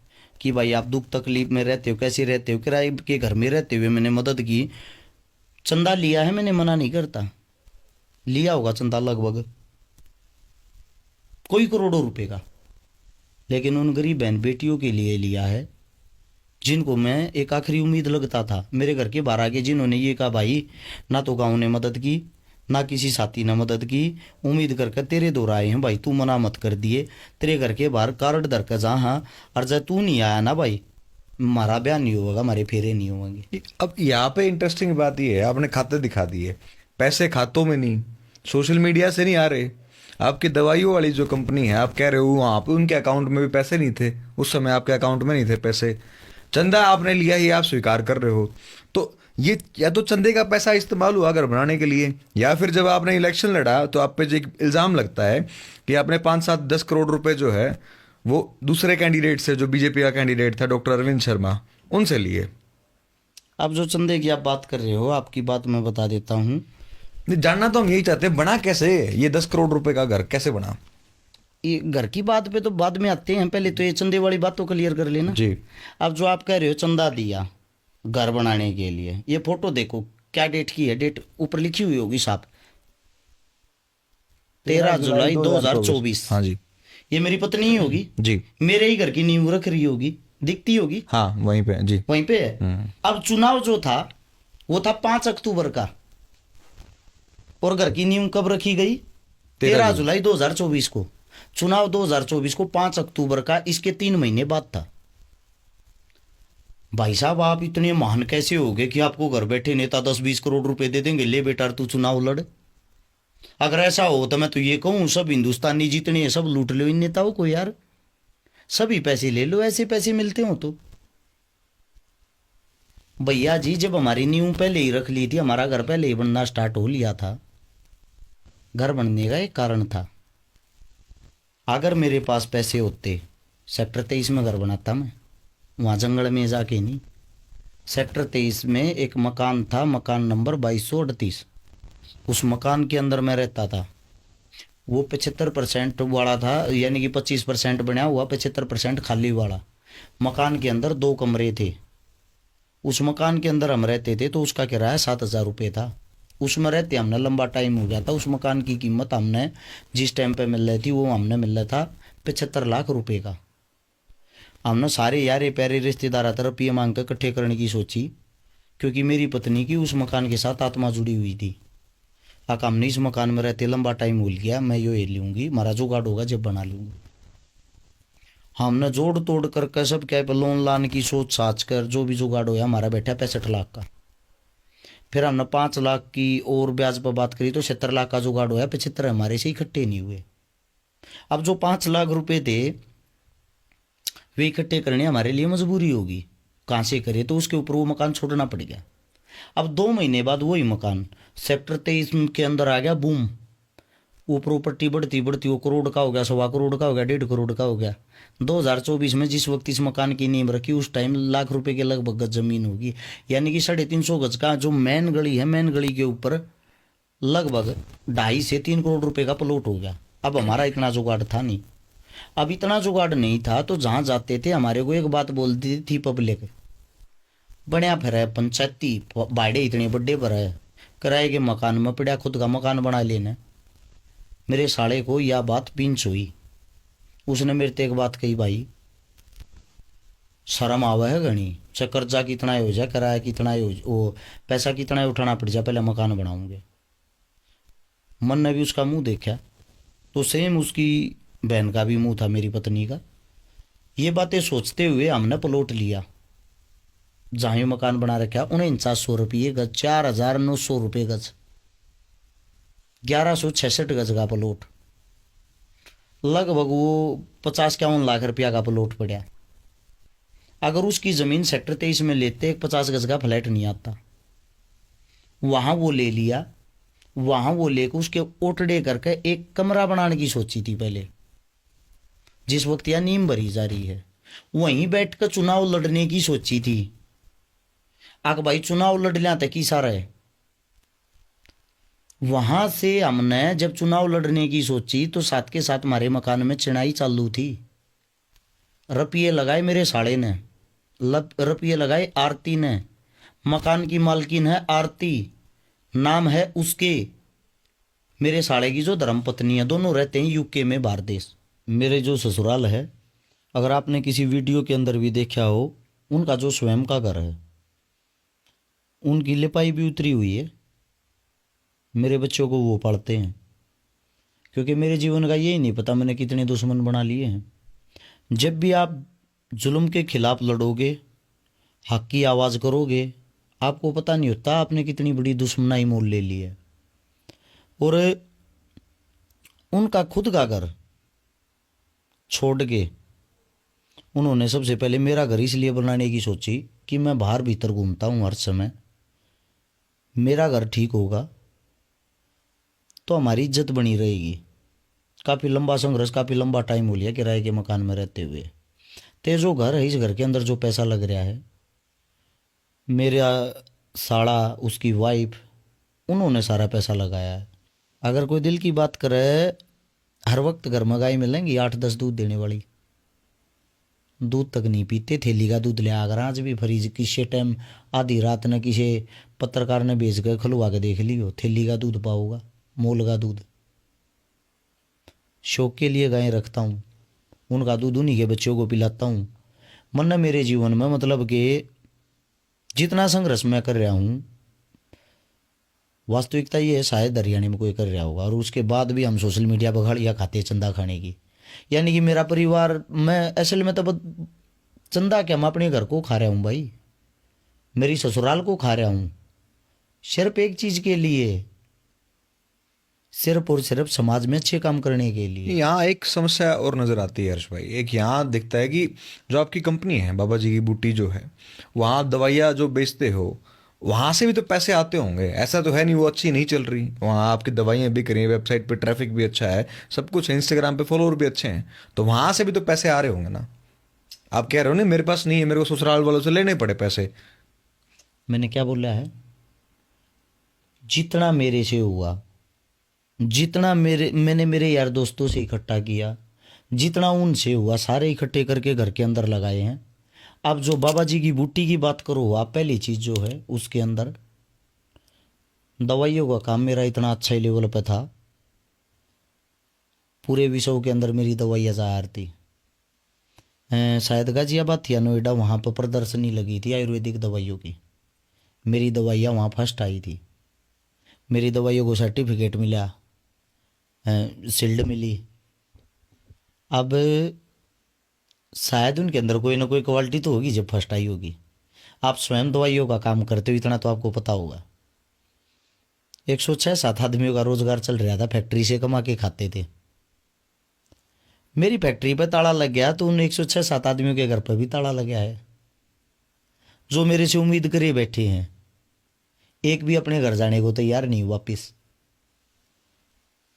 कि भाई आप दुख तकलीफ में रहते हो, कैसे रहते हो। किराए के घर में रहते हुए मैंने मदद की, चंदा लिया है, मैंने मना नहीं करता, लिया होगा चंदा लगभग कोई करोड़ों रुपए का, लेकिन उन गरीब बहन बेटियों के लिए लिया है जिनको मैं एक आखिरी उम्मीद लगता था। मेरे घर के बाहर आके जिन्होंने ये कहा भाई ना तो गाँव ने मदद की ना किसी साथी ने मदद की, उम्मीद करके तेरे दौर आए हैं भाई, तू मना मत कर दिए, तेरे घर के बाहर कार्ड धर कर जा, हाँ और जब तू नहीं आया ना भाई, हमारा ब्याह नहीं होगा, हमारे फेरे नहीं होंगे।
अब यहाँ पे इंटरेस्टिंग बात ये है, आपने खाते दिखा दिए, पैसे खातों में नहीं, सोशल मीडिया से नहीं आ रहे। आपकी दवाइयों वाली जो कंपनी है, आप कह रहे हो वहाँ पे उनके अकाउंट में भी पैसे नहीं थे, उस समय आपके अकाउंट में नहीं थे पैसे, चंदा आपने लिया ही आप स्वीकार कर रहे हो। तो ये या तो चंदे का पैसा इस्तेमाल हुआ घर बनाने के लिए, या फिर जब आपने इलेक्शन लड़ा तो आप पे जो एक इल्ज़ाम लगता है कि आपने 5-7-10 करोड़ रुपए जो है वो दूसरे कैंडिडेट से, जो बीजेपी का कैंडिडेट था डॉक्टर अरविंद शर्मा, उनसे लिए।
अब जो चंदे की आप बात कर रहे हो, आपकी बात मैं बता देता हूँ।
जानना तो हम यही चाहते हैं, बना कैसे ये 10 करोड़ रुपए का घर कैसे बना?
ये घर की बात पे तो बाद में आते हैं, पहले तो ये चंदे वाली बात तो क्लियर कर लेना
जी।
अब जो आप कह रहे हो चंदा दिया घर बनाने के लिए, ये फोटो देखो क्या डेट की है, डेट ऊपर लिखी हुई होगी साहब, 13 जुलाई 2024।
हाँ जी।
ये मेरी पत्नी ही होगी
जी।
मेरे ही घर की नींव रख रही होगी, दिखती होगी,
हाँ वहीं पे जी,
वहीं पे है। अब चुनाव जो था वो था 5 अक्टूबर का, और घर की नींव कब रखी गई? 13 जुलाई 2024 को। चुनाव 2024 को 5 अक्टूबर का, इसके 3 महीने बाद था। भाई साहब आप इतने महान कैसे हो गए कि आपको घर बैठे नेता 10-20 करोड़ रुपए दे देंगे, ले बेटा तू चुनाव लड़। अगर ऐसा हो तो मैं तो ये कहूँ सब हिंदुस्तानी जितने हैं सब लूट लो इन नेताओं को यार, सभी पैसे ले लो, ऐसे पैसे मिलते हो तो। भैया जी जब हमारी नींव पहले ही रख ली थी, हमारा घर पहले ही बनना स्टार्ट हो लिया था, घर बनने का एक कारण था। अगर मेरे पास पैसे होते सेक्टर 23 में घर बनाता मैं, वहाँ जंगल में जाके नहीं। सेक्टर 23 में एक मकान था, मकान नंबर 2238, उस मकान के अंदर मैं रहता था। वो 75% वाला था, यानी कि 25% बना हुआ, 75% खाली वाला। मकान के अंदर 2 कमरे थे। उस मकान के अंदर हम रहते थे तो उसका किराया 7,000 रुपये था। उसमें रहते हमने लंबा टाइम हो गया था। उस मकान की कीमत हमने जिस टाइम पे मिल रही थी वो हमने मिल रहा था 75 लाख रुपए का। हमने सारे यारे प्यारे रिश्तेदार तरफ ये मांग कर इकट्ठे करने की सोची क्योंकि मेरी पत्नी की उस मकान के साथ आत्मा जुड़ी हुई थी। आका हमने इस मकान में रहते लंबा टाइम भूल गया, मैं ये लूँगी, हमारा जुगाड़ होगा जब बना लूँगी। हमने जोड़ तोड़ कर सब क्या लोन लाने की सोच साच कर जो भी जुगाड़ होया हमारा बैठा 65 लाख का। फिर हमने 5 लाख की और ब्याज पर बात करी तो 70 लाख का जुगाड़ होया, 75 हमारे से इकट्ठे नहीं हुए। अब जो 5 लाख रुपए थे वे इकट्ठे करने हमारे लिए मजबूरी होगी, कहाँ से करे, तो उसके ऊपर वो मकान छोड़ना पड़ गया। अब 2 महीने बाद वही मकान सेक्टर 23 के अंदर आ गया, बूम, वो प्रॉपर्टी बढ़ती बढ़ती वो करोड़ का हो गया, 1.25 करोड़ का हो गया, 1.5 करोड़ का हो गया। 2024 में जिस वक्त इस मकान की नींव रखी उस टाइम लाख रुपए के लगभग गज जमीन होगी, यानी कि 350 गज का जो मेन गली है, मेन गली के ऊपर लगभग 2.5 से 3 करोड़ रुपए का प्लॉट हो गया। अब हमारा इतना जुगाड़ था नहीं। अब इतना जुगाड़ नहीं था तो जहाँ जाते थे हमारे को एक बात बोलती थी पब्लिक, बढ़िया फिर है पंचायती बाड़े इतने बड़े पर है, किराए के मकान में पड़ा, खुद का मकान बना लेना। मेरे साले को यह बात पिंच हुई, उसने मेरे से एक बात कही, भाई शर्म आवा है घनी, चाहे कर्जा कितना हो जाए, किराया कितना हो, वो पैसा कितना ही उठाना पड़ जाए, पहले मकान बनाऊंगे। मन ने भी उसका मुंह देखा तो सेम उसकी बहन का भी मुंह था, मेरी पत्नी का। ये बातें सोचते हुए हमने प्लॉट लिया, जहाँ ये मकान बना रखा 4900 रुपये गज, 4900 रुपये गज, 1166 गज का प्लॉट, लगभग वो 50-51 लाख रुपया का प्लॉट पड़ा। अगर उसकी ज़मीन सेक्टर 23 में लेते 50 गज का फ्लैट नहीं आता। वहाँ वो ले लिया, वहाँ वो लेकर उसके ओटड़े करके एक कमरा बनाने की सोची थी पहले, जिस वक्त यह नींव भरी जा रही है। वहीं बैठकर चुनाव लड़ने की सोची थी। आग भाई चुनाव लड़ लिया तक की सारा है। वहां से हमने जब चुनाव लड़ने की सोची तो साथ के साथ हमारे मकान में चिनाई चालू थी। रुपये लगाए मेरे साले ने, रुपये लगाए आरती ने, मकान की मालकिन है आरती, नाम है उसके, मेरे साले की जो धर्मपत्नी है, दोनों रहते हैं यूके में, बाहर देश। मेरे जो ससुराल है, अगर आपने किसी वीडियो के अंदर भी देखा हो, उनका जो स्वयं का घर है, उनकी लिपाई भी उतरी हुई है। मेरे बच्चों को वो पढ़ते हैं, क्योंकि मेरे जीवन का यही नहीं पता मैंने कितने दुश्मन बना लिए हैं। जब भी आप जुल्म के खिलाफ लड़ोगे, हक की आवाज़ करोगे, आपको पता नहीं होता आपने कितनी बड़ी दुश्मनाई मोल ले ली है। और उनका खुद का घर छोड़ के उन्होंने सबसे पहले मेरा घर इसलिए बनाने की सोची कि मैं बाहर भीतर घूमता हूँ हर समय, मेरा घर ठीक होगा तो हमारी इज्जत बनी रहेगी। काफ़ी लंबा संघर्ष, काफ़ी लंबा टाइम हो लिया किराए के मकान में रहते हुए। तो जो घर है, इस घर के अंदर जो पैसा लग रहा है, मेरा साड़ा, उसकी वाइफ, उन्होंने सारा पैसा लगाया है। अगर कोई दिल की बात करे, हर वक्त घर में गाय मिलेंगी 8-10 दूध देने वाली, दूध तक नहीं पीते, थैली का दूध ले आकर आज भी फ्रीज किसी टाइम आधी रात ने किसी पत्रकार ने भेज कर खुलवा के देख लियो, थैली का दूध पाओगा, मोल का दूध। शौक के लिए गायें रखता हूँ, उनका दूध उन्हीं के बच्चों को पिलाता हूँ। मन मेरे जीवन में मतलब कि जितना संघर्ष मैं कर रहा हूँ, वास्तविकता ये है शायद हरियाणा में कोई कर रहा होगा, और उसके बाद भी हम सोशल मीडिया पर गालियाँ खाते हैं चंदा खाने की। यानी कि मेरा परिवार, मैं असल में तो चंदा क्या, मैं अपने घर को खा रहा हूँ भाई, मेरी ससुराल को खा रहा हूँ, सिर्फ एक चीज़ के लिए, सिर्फ और सिर्फ समाज में अच्छे काम करने के लिए।
यहाँ एक समस्या और नज़र आती है हर्ष भाई। एक यहाँ दिखता है कि जो आपकी कंपनी है बाबा जी की बूटी जो है, वहाँ आप दवाइयाँ जो बेचते हो, वहाँ से भी तो पैसे आते होंगे। ऐसा तो है नहीं वो अच्छी नहीं चल रही, वहाँ आपकी दवाइयाँ बिक रही हैं, वेबसाइट पे ट्रैफिक भी अच्छा है, सब कुछ है, इंस्टाग्राम पे फॉलोअर भी अच्छे हैं, तो वहाँ से भी तो पैसे आ रहे होंगे ना। आप कह रहे हो ना मेरे पास नहीं है, मेरे को ससुराल वालों से लेने पड़े पैसे।
मैंने क्या बोला है, जितना मेरे से हुआ, जितना मैंने मेरे यार दोस्तों से इकट्ठा किया, जितना उनसे हुआ सारे इकट्ठे करके घर के अंदर लगाए हैं। अब जो बाबा जी की बूटी की बात करो, आप पहली चीज़ जो है उसके अंदर दवाइयों का काम मेरा इतना अच्छा लेवल पे था, पूरे विश्व के अंदर मेरी दवाइयाँ ज़ाहिर थी। शायद गाजियाबाद थी या नोएडा, वहाँ पर प्रदर्शनी लगी थी आयुर्वेदिक दवाइयों की, मेरी दवाइयाँ वहाँ फर्स्ट आई थी, मेरी दवाइयों को सर्टिफिकेट मिला, शील्ड मिली। अब शायद उनके अंदर कोई ना कोई क्वालिटी तो होगी जब फर्स्ट आई होगी। आप स्वयं दवाइयों का काम करते हो, इतना तो आपको पता होगा। 106-7 आदमियों का रोजगार चल रहा था, फैक्ट्री से कमा के खाते थे। मेरी फैक्ट्री पे ताला लग गया तो उन 106-7 आदमियों के घर पर भी ताला लग गया है, जो मेरे से उम्मीद करे बैठे हैं। एक भी अपने घर जाने को तैयार नहीं वापिस।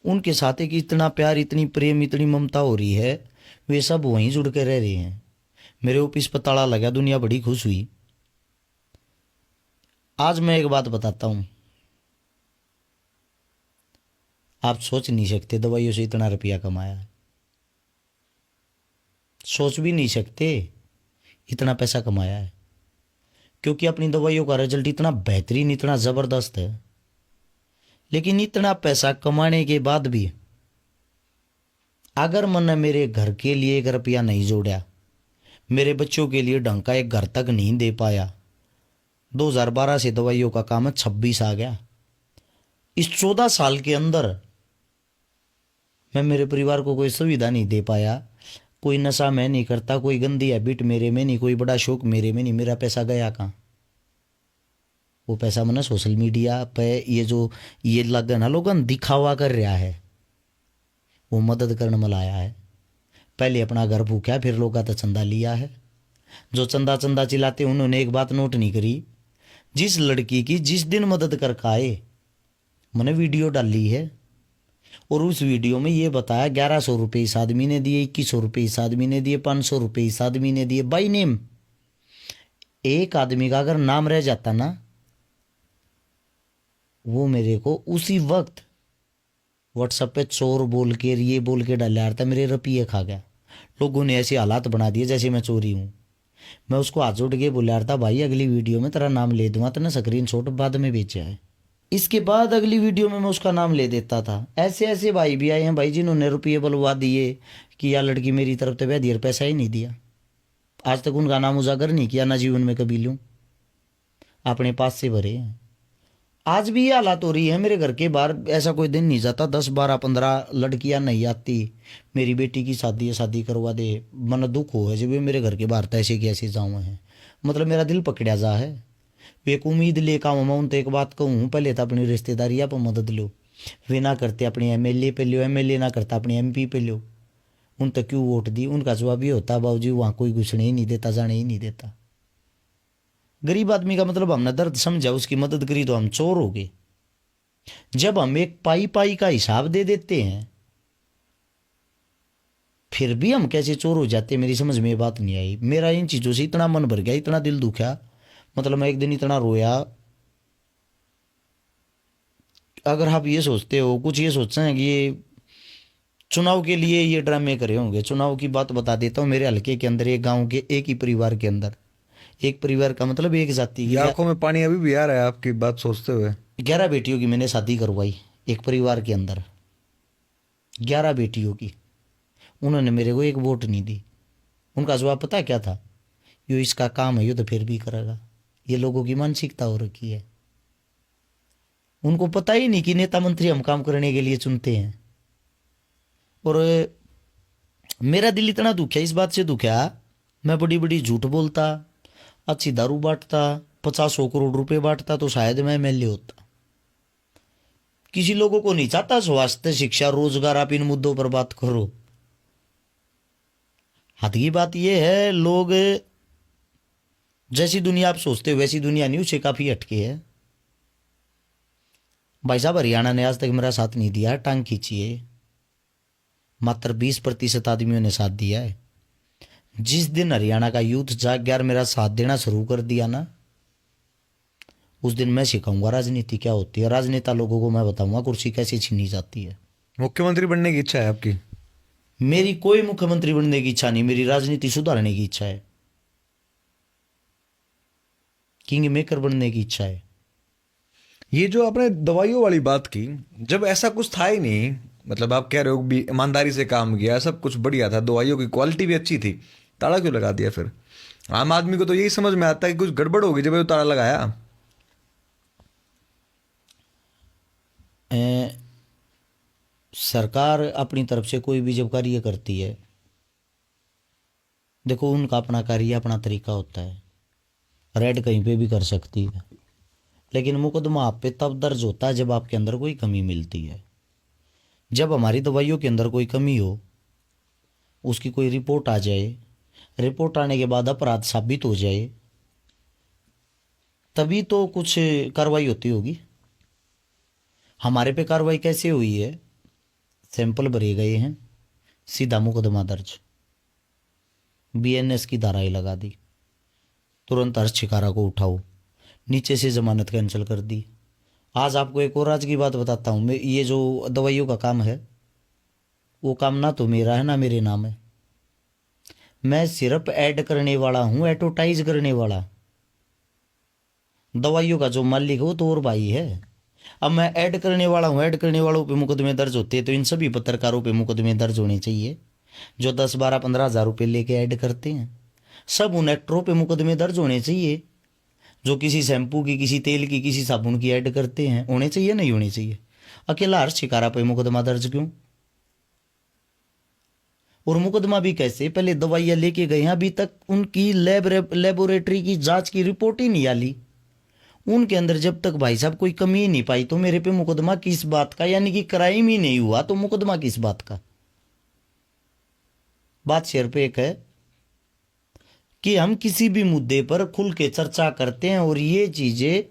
उनके साथ एक इतना प्यार, इतनी प्रेम, इतनी ममता हो रही है, वे सब वहीं जुड़ के रह रहे हैं। मेरे ऑफिस पर ताला लगा, दुनिया बड़ी खुश हुई। आज मैं एक बात बताता हूँ, आप सोच नहीं सकते दवाइयों से इतना रुपया कमाया है, सोच भी नहीं सकते इतना पैसा कमाया है, क्योंकि अपनी दवाइयों का रिजल्ट इतना बेहतरीन, इतना ज़बरदस्त है। लेकिन इतना पैसा कमाने के बाद भी अगर मैंने मेरे घर के लिए 1 रुपया नहीं जोड़ा, मेरे बच्चों के लिए ढंग का एक घर तक नहीं दे पाया, 2012 से दवाइयों का काम है, 26 आ गया। इस 14 साल के अंदर मैं मेरे परिवार को कोई सुविधा नहीं दे पाया, कोई नशा मैं नहीं करता, कोई गंदी हैबिट मेरे में नहीं, कोई बड़ा शौक मेरे में नहीं। मेरा पैसा गया कहाँ? वो पैसा मैंने सोशल मीडिया पे ये लग ना लोगन दिखावा कर रहा है, वो मदद करने में लाया है। पहले अपना घर भूखा, फिर लोग का चंदा लिया है। जो चंदा चंदा चिल्लाते उन्होंने एक बात नोट नहीं करी, जिस लड़की की जिस दिन मदद कर आए मैंने वीडियो डाली है, और उस वीडियो में ये बताया 1100 रुपये इस आदमी ने दिए, 2100 रुपये इस आदमी ने दिए, 500 रुपये इस आदमी ने दिए, बाई नेम। एक आदमी का अगर नाम रह जाता ना, वो मेरे को उसी वक्त व्हाट्सएप पे चोर बोल के, ये बोल के डाल रहा था, मेरे रुपये खा गया। लोगों ने ऐसे हालात बना दिए जैसे मैं चोरी हूँ। मैं उसको हाथ जोड़ के बोला था, भाई अगली वीडियो में तेरा नाम ले दूंगा, तेने स्क्रीनशॉट बाद में भेजा है। इसके बाद अगली वीडियो में मैं उसका नाम ले देता था। ऐसे ऐसे भाई भी आए हैं भाई, जिन्होंने रुपये बुलवा दिए कि यह लड़की मेरी तरफ से वह देर पैसा ही नहीं दिया। आज तक उनका नाम उजागर नहीं किया, ना जीवन में कभी लूँ, अपने पास से भरे हैं। आज भी ये हालात हो रही है मेरे घर के बाहर। ऐसा कोई दिन नहीं जाता 10, 12, 15 लड़कियां नहीं आती, मेरी बेटी की शादी है, शादी करवा दे। मन दुख हो है जब वे मेरे घर के बाहर तैसे कैसे जाऊँ हैं, मतलब मेरा दिल पकड़ा जा है। वे एक उम्मीद लेकर आऊँ मैं उन तो एक बात कहूँ, पहले तो अपनी रिश्तेदारियाँ पर मदद लो। वे ना करते अपने एमएलए पे लो, एमएलए ना करता अपने एमपी पे लो। उन तक क्यों वोट दी? उनका जवाब ये होता, बाबूजी वहाँ कोई घुसने ही नहीं देता, जाने ही नहीं देता। गरीब आदमी का मतलब हमने दर्द समझा, उसकी मदद करी तो हम चोर हो गए। जब हम एक पाई पाई का हिसाब दे देते हैं, फिर भी हम कैसे चोर हो जाते, मेरी समझ में ये बात नहीं आई। मेरा इन चीज़ों से इतना मन भर गया, इतना दिल दुखा, मतलब मैं एक दिन इतना रोया। अगर आप ये सोचते हो, कुछ ये सोचते हैं कि ये चुनाव के लिए ये ड्रामे करे होंगे, चुनाव की बात बता देता हूँ। मेरे हल्के के अंदर, एक गांव के एक ही परिवार के अंदर, एक परिवार का मतलब एक जाति की,
आंखों में पानी अभी भी आ रहा है आपकी बात सोचते हुए।
11 बेटियों की मैंने शादी करवाई एक परिवार के अंदर, 11 बेटियों की। उन्होंने मेरे को एक वोट नहीं दी। उनका जवाब पता क्या था? यो इसका काम है, यो तो फिर भी करेगा। ये लोगों की मानसिकता हो रखी है। उनको पता ही नहीं कि नेता मंत्री हम काम करने के लिए चुनते हैं। और मेरा दिल इतना दुखा, इस बात से दुखा, मैं बड़ी बड़ी झूठ बोलता, अच्छी दारू बांटता, 50-100 करोड़ रुपए बांटता तो शायद मैं एमएलए होता। किसी लोगों को नहीं चाहता स्वास्थ्य, शिक्षा, रोजगार, आप इन मुद्दों पर बात करो। हद की बात यह है, लोग जैसी दुनिया आप सोचते हो वैसी दुनिया नहीं, उससे काफी हटके है। भाई साहब, हरियाणा ने आज तक मेरा साथ नहीं दिया, टांग खींची है। मात्र 20% आदमियों ने साथ दिया है। जिस दिन हरियाणा का यूथ जाग गया और मेरा साथ देना शुरू कर दिया ना, उस दिन मैं सिखाऊंगा राजनीति क्या होती है। राजनेता लोगों को मैं बताऊंगा कुर्सी कैसे छीनी जाती है।
मुख्यमंत्री बनने की इच्छा है आपकी?
मेरी कोई मुख्यमंत्री बनने की इच्छा नहीं, मेरी राजनीति सुधारने की इच्छा है, किंग मेकर बनने की इच्छा है।
ये जो आपने दवाइयों वाली बात की, जब ऐसा कुछ था ही नहीं, मतलब आप कह रहे हो भी ईमानदारी से काम किया, सब कुछ बढ़िया था, दवाइयों की क्वालिटी भी अच्छी थी, ताला क्यों लगा दिया फिर? आम आदमी को तो यही समझ में आता है कि कुछ गड़बड़ होगी जब ये ताला लगाया।
सरकार अपनी तरफ से कोई भी जब कार्य करती है, देखो उनका अपना कार्य अपना तरीका होता है, रेड कहीं पे भी कर सकती है, लेकिन मुकदमा आप पे तब दर्ज होता है जब आपके अंदर कोई कमी मिलती है। जब हमारी दवाइयों के अंदर कोई कमी हो, उसकी कोई रिपोर्ट आ जाए, रिपोर्ट आने के बाद अपराध साबित हो जाए, तभी तो कुछ कार्रवाई होती होगी। हमारे पे कार्रवाई कैसे हुई है? सैंपल भरे गए हैं, सीधा मुकदमा दर्ज, बीएनएस की धाराएं लगा दी, तुरंत हर्ष शिकारा को उठाओ, नीचे से जमानत कैंसिल कर दी। आज आपको एक और आज की बात बताता हूँ, मैं ये जो दवाइयों का काम है, वो काम ना तो मेरा है ना मेरे नाम है, मैं सिर्फ ऐड करने वाला हूँ, एडवर्टाइज करने वाला। दवाइयों का जो मालिक है वो तो और भाई है। अब मैं ऐड करने वाला हूँ, ऐड करने वालों पे मुकदमे दर्ज होते हैं, तो इन सभी पत्रकारों पे मुकदमे दर्ज होने चाहिए जो 10, 12, 15 हज़ार रुपये लेके ऐड करते हैं। सब उन एक्टरों पे मुकदमे दर्ज होने चाहिए जो किसी शैम्पू की, किसी तेल की, किसी साबुन की ऐड करते हैं। होने चाहिए, नहीं होने चाहिए? अकेला हर्ष शिकारा पे मुकदमा दर्ज क्यों? और मुकदमा भी कैसे? पहले दवाइयाँ लेके गए हैं, अभी तक उनकी लेबोरेटरी की जांच की रिपोर्ट ही नहीं आली। उनके अंदर जब तक भाई साहब कोई कमी ही नहीं पाई, तो मेरे पे मुकदमा किस बात का? यानी कि क्राइम ही नहीं हुआ तो मुकदमा किस बात का? बात सिर पे एक है कि हम किसी भी मुद्दे पर खुल के चर्चा करते हैं, और ये चीजें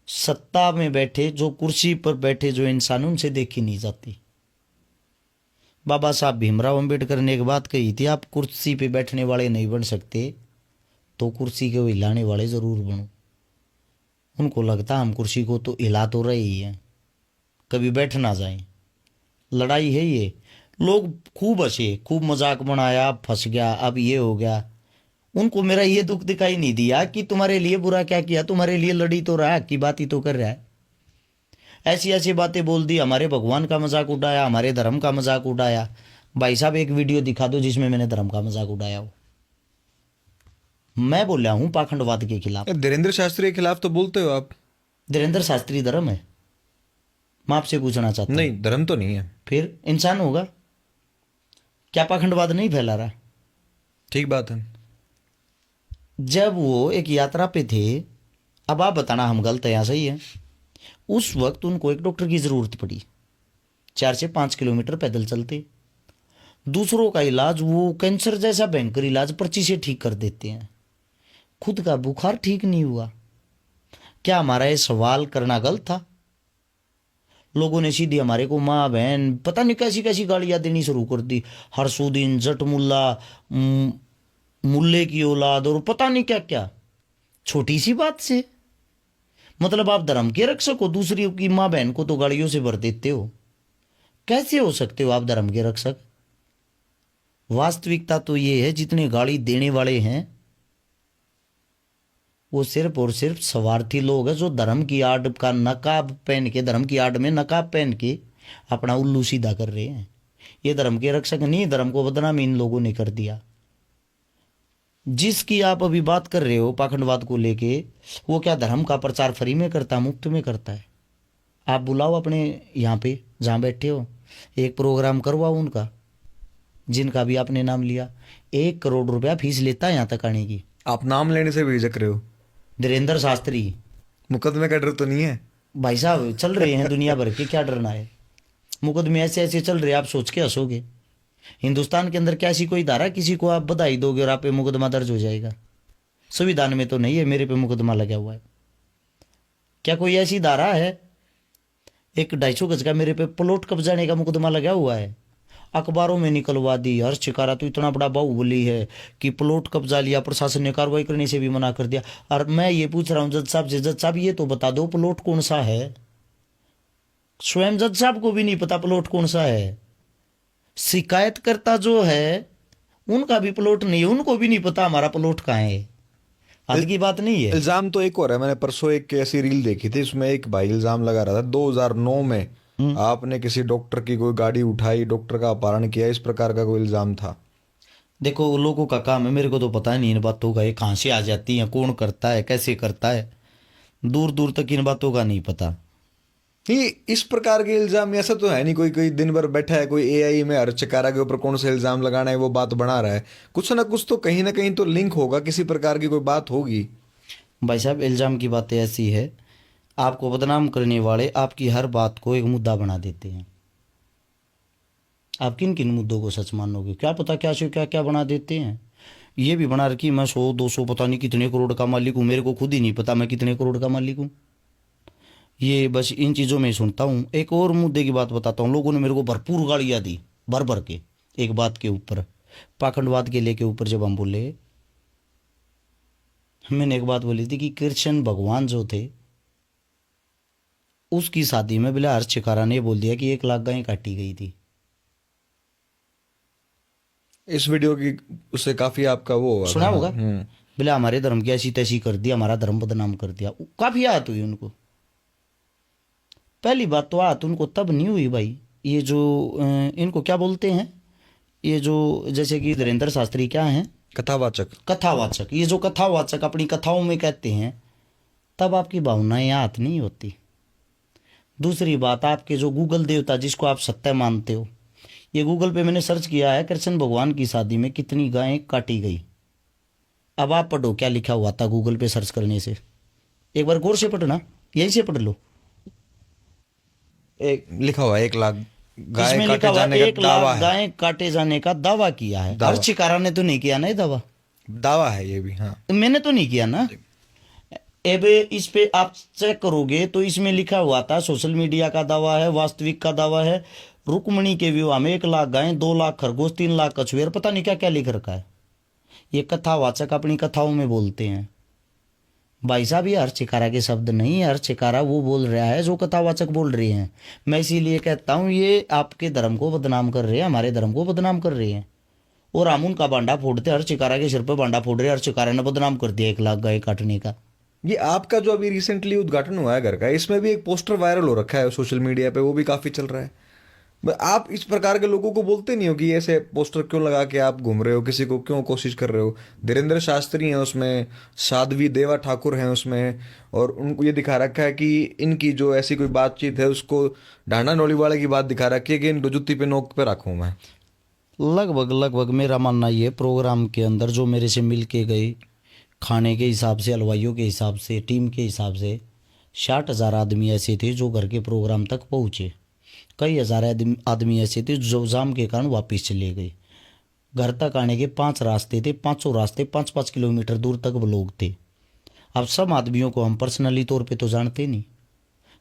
सत्ता में बैठे, जो कुर्सी पर बैठे जो इंसान, उनसे देखी नहीं जाती। बाबा साहब भीमराव अंबेडकर ने एक बात कही थी, आप कुर्सी पे बैठने वाले नहीं बन सकते तो कुर्सी को हिलाने वाले जरूर बनो। उनको लगता हम कुर्सी को तो हिला तो रहे ही हैं, कभी बैठ ना जाए। लड़ाई है ये। लोग खूब हंसे, खूब मजाक बनाया, अब फंस गया, अब ये हो गया। उनको मेरा ये दुख दिखाई नहीं दिया कि तुम्हारे लिए बुरा क्या किया, तुम्हारे लिए लड़ी तो रहा, की बात ही तो कर रहा है। ऐसी ऐसी बातें बोल दी, हमारे भगवान का मजाक उड़ाया, हमारे धर्म का मजाक उड़ाया। भाई साहब एक वीडियो दिखा दो जिसमें मैंने धर्म का मजाक उड़ाया हो। मैं बोला हूं पाखंडवाद के खिलाफ।
धीरेन्द्र शास्त्री के खिलाफ तो बोलते हो आप।
धीरेन्द्र शास्त्री धर्म है? मैं आपसे पूछना चाहता हूं।
नहीं, धर्म तो नहीं है।
फिर इंसान होगा क्या? पाखंडवाद नहीं फैला रहा?
ठीक बात है।
जब वो एक यात्रा पे थे, अब आप बताना हम गलत है या सही है, उस वक्त उनको एक डॉक्टर की जरूरत पड़ी। 4 से 5 किलोमीटर पैदल चलते। दूसरों का इलाज, वो कैंसर जैसा भयंकर इलाज पर्ची से ठीक कर देते हैं, खुद का बुखार ठीक नहीं हुआ। क्या हमारा ये सवाल करना गलत था? लोगों ने सीधी हमारे को माँ बहन पता नहीं कैसी कैसी गालियां देनी शुरू कर दी। हरसुद्दीन, जट मुल्ला, मुल्ले की औलाद, और पता नहीं क्या क्या। छोटी सी बात से मतलब आप धर्म के रक्षक हो, दूसरी की माँ बहन को तो गालियों से भर देते हो। कैसे हो सकते हो आप धर्म के रक्षक? वास्तविकता तो ये है, जितने गाली देने वाले हैं वो सिर्फ और सिर्फ स्वार्थी लोग हैं, जो धर्म की आड़ का नकाब पहन के, धर्म की आड़ में नकाब पहन के अपना उल्लू सीधा कर रहे हैं। ये धर्म के रक्षक नहीं, धर्म को बदनाम इन लोगों ने कर दिया। जिसकी आप अभी बात कर रहे हो पाखंडवाद को लेके, वो क्या धर्म का प्रचार फ्री में करता, मुफ्त में करता है? आप बुलाओ अपने यहाँ पे जहाँ बैठे हो, एक प्रोग्राम करवाओ उनका, जिनका भी आपने नाम लिया। 1 करोड़ रुपया फीस लेता है यहाँ तक आने की।
आप नाम लेने से भी झिझक रहे हो।
धीरेन्द्र शास्त्री
मुकदमे का डर तो नहीं है?
भाई साहब चल रहे हैं दुनिया भर के, क्या डरना है? मुकदमे ऐसे ऐसे चल रहे हैं, आप सोच के हंसोगे। हिंदुस्तान के अंदर क्या ऐसी कोई धारा किसी को आप बधाई दोगे और आप पे मुकदमा दर्ज हो जाएगा? संविधान में तो नहीं है मेरे पे मुकदमा लगा हुआ है। क्या कोई ऐसी धारा है? एक 250 गज का मेरे पे प्लॉट कब्जाने का मुकदमा लगा हुआ है, अखबारों में निकलवा दी। हर्ष शिकारा तो इतना बड़ा बाहुबली है कि प्लॉट कब्जा लिया, प्रशासन ने कार्रवाई करने से भी मना कर दिया। और मैं ये पूछ रहा हूँ जज साहब से, जज साहब ये तो बता दो प्लॉट कौन सा है? स्वयं जज साहब को भी नहीं पता प्लॉट कौन सा है। शिकायतकर्ता जो है उनका भी प्लॉट नहीं है, उनको भी नहीं पता हमारा प्लॉट कहाँ है। हद की बात नहीं है।
इल्जाम तो एक और है। मैंने परसों एक ऐसी रील देखी थी, उसमें एक भाई इल्जाम लगा रहा था 2009 में आपने किसी डॉक्टर की कोई गाड़ी उठाई, डॉक्टर का अपहरण किया, इस प्रकार का कोई इल्जाम था।
देखो वो लोगों का काम है, मेरे को तो पता नहीं इन बातों का, ये कहाँ से आ जाती हैं, कौन करता है, कैसे करता है, दूर दूर तक इन बातों का नहीं पता।
नहीं, इस प्रकार के इल्जाम ऐसा तो है नहीं कोई कोई दिन भर बैठा है कोई एआई में हर चिकारा के ऊपर कौन सा इल्जाम लगाना है वो बात बना रहा है। कुछ ना कुछ तो कहीं ना कहीं तो लिंक होगा, किसी प्रकार की कोई बात होगी।
भाई साहब इल्ज़ाम की बातें ऐसी है, आपको बदनाम करने वाले आपकी हर बात को एक मुद्दा बना देते हैं। आप किन किन मुद्दों को सच मानोगे, क्या पता क्या से क्या क्या बना देते हैं। ये भी बना रखी मैं 100 200 पता नहीं कितने करोड़ का मालिक हूँ, मेरे को खुद ही नहीं पता मैं कितने करोड़ का मालिक हूँ। ये बस इन चीज़ों में ही सुनता हूँ। एक और मुद्दे की बात बताता हूँ, लोगों ने मेरे को भरपूर गालियाँ दी भर भर के एक बात के ऊपर, पाखंडवाद के लेके ऊपर जब हम बोले, मैंने एक बात बोली थी कि कृष्ण भगवान जो थे उसकी शादी में बिला हर्ष चिकारा ने बोल दिया कि 1 लाख गायें काटी गई थी।
इस वीडियो की उससे काफी आपका वो हुआ
सुना
था।
होगा, बिला हमारे धर्म की ऐसी तैसी कर दिया, हमारा धर्म बदनाम कर दिया। काफी आहत हुई उनको। पहली बात तो आहत उनको तब नहीं हुई भाई, ये जो इनको क्या बोलते हैं, ये जो जैसे कि धीरेन्द्र शास्त्री क्या हैं,
कथावाचक।
कथावाचक, ये जो कथावाचक अपनी कथाओं में कहते हैं, तब आपकी भावनाएं आहत नहीं होती। दूसरी बात, आपके जो गूगल देवता जिसको आप सत्य मानते हो, ये गूगल पे मैंने सर्च किया है कृष्ण भगवान की शादी में कितनी गायें काटी गई। अब आप पढ़ो क्या लिखा हुआ था गूगल पे सर्च करने से, एक बार गौर से पढ़ना, यहीं से पढ़ लो।
एक लिखा हुआ 1 लाख गाय
इसमें लिखा
काटे
हुआ
जाने
1
का दावा
लाख
है।
गायें काटे जाने का दावा किया है।
दावा।
हर्ष चिकारा ने तो नहीं किया ना ये दावा,
दावा है ये भी, हाँ।
मैंने तो नहीं किया ना। अब इस पे आप चेक करोगे तो इसमें लिखा हुआ था सोशल मीडिया का दावा है, वास्तविक का दावा है, रुक्मणी के विवाह में 1 लाख गायें, 2 लाख खरगोश, 3 लाख कछुए, पता नहीं क्या क्या लिख रखा है। ये कथावाचक अपनी कथाओं में बोलते हैं। भाई साहब ये हर्ष चिकारा के शब्द नहीं है, हर्ष चिकारा वो बोल रहा है जो कथावाचक बोल रहे हैं। मैं इसीलिए कहता हूँ ये आपके धर्म को बदनाम कर रहे हैं, हमारे धर्म को बदनाम कर रहे हैं। और हम उनका बांडा फोड़ते, हर्ष चिकारा के सिर पर बांडा फोड़ रहे हैं, हर्ष चिकारा ने बदनाम कर दिया 1 लाख गाय काटने का।
ये आपका जो अभी रिसेंटली उद्घाटन हुआ है घर का, इसमें भी एक पोस्टर वायरल हो रखा है सोशल मीडिया पे, वो भी काफी चल रहा है। आप इस प्रकार के लोगों को बोलते नहीं हो कि ऐसे पोस्टर क्यों लगा के आप घूम रहे हो, किसी को क्यों कोशिश कर रहे हो। धीरेन्द्र शास्त्री हैं उसमें, साध्वी देवा ठाकुर हैं उसमें, और उनको ये दिखा रखा है कि इनकी जो ऐसी कोई बातचीत है उसको डांडा नौली वाले की बात दिखा रखी है कि इनको जुत्ती पे नोक पे रखूँ मैं।
लगभग मेरा मानना ये प्रोग्राम के अंदर जो मेरे से मिल के गए, खाने के हिसाब से, हलवाइयों के हिसाब से, टीम के हिसाब से 60,000 आदमी ऐसे थे जो घर के प्रोग्राम तक पहुँचे। कई हज़ार आदमी ऐसे थे जो जाम के कारण वापस चले गए। घर तक आने के 5 रास्ते थे, 500 रास्ते 5-5 किलोमीटर दूर तक वो लोग थे। अब सब आदमियों को हम पर्सनली तौर पे तो जानते नहीं,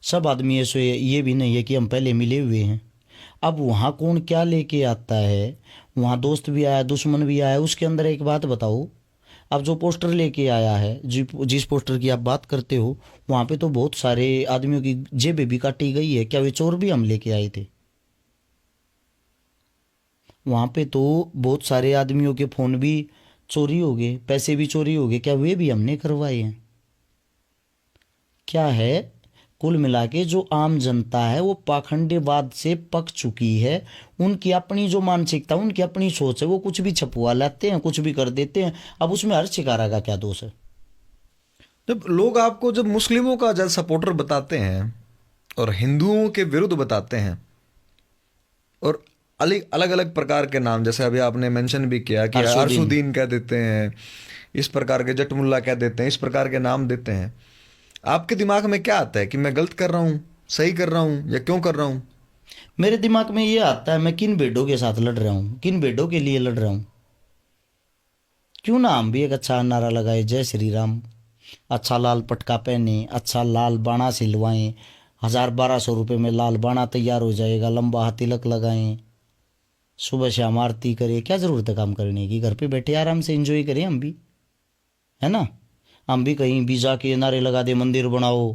सब आदमी ऐसे ये भी नहीं है कि हम पहले मिले हुए हैं। अब वहाँ कौन क्या लेके आता है, वहाँ दोस्त भी आया दुश्मन भी आया। उसके अंदर एक बात बताओ, अब जो पोस्टर लेके आया है, जिस पोस्टर की आप बात करते हो, वहाँ पे तो बहुत सारे आदमियों की जेबें भी काटी गई है। क्या वे चोर भी हम लेके आए थे? वहाँ पे तो बहुत सारे आदमियों के फ़ोन भी चोरी हो गए, पैसे भी चोरी हो गए। क्या वे भी हमने करवाए हैं? क्या है, कुल मिला के जो आम जनता है वो पाखंडीवाद से पक चुकी है। उनकी अपनी जो मानसिकता, उनकी अपनी सोच है, वो कुछ भी छपवा लाते हैं, कुछ भी कर देते हैं। अब उसमें हर्ष चिकारा का क्या दोष है?
जब लोग आपको जब मुस्लिमों का जब सपोर्टर बताते हैं और हिंदुओं के विरुद्ध बताते हैं, और अलग अलग प्रकार के नाम, जैसे अभी आपने मेंशन भी किया कि अरसुद्दीन कह देते हैं, इस प्रकार के जटमुल्ला कह देते हैं, इस प्रकार के नाम देते हैं, आपके दिमाग में क्या आता है कि मैं गलत कर रहा हूँ, सही कर रहा हूँ, या क्यों कर रहा हूँ?
मेरे दिमाग में ये आता है मैं किन भेड़ों के साथ लड़ रहा हूँ, किन भेड़ों के लिए लड़ रहा हूँ। क्यों ना हम भी एक अच्छा नारा लगाए, जय श्री राम, अच्छा लाल पटका पहने, अच्छा लाल बाणा सिलवाएं, 1000-1200 रुपये में लाल बाणा तैयार हो जाएगा, लंबा हाथ तिलक लगाएं, सुबह शाम आरती करें। क्या ज़रूरत है काम करने की? घर पे बैठे आराम से एंजॉय करें हम भी, है ना। हम भी कहीं भी जाके नारे लगा दे मंदिर बनाओ।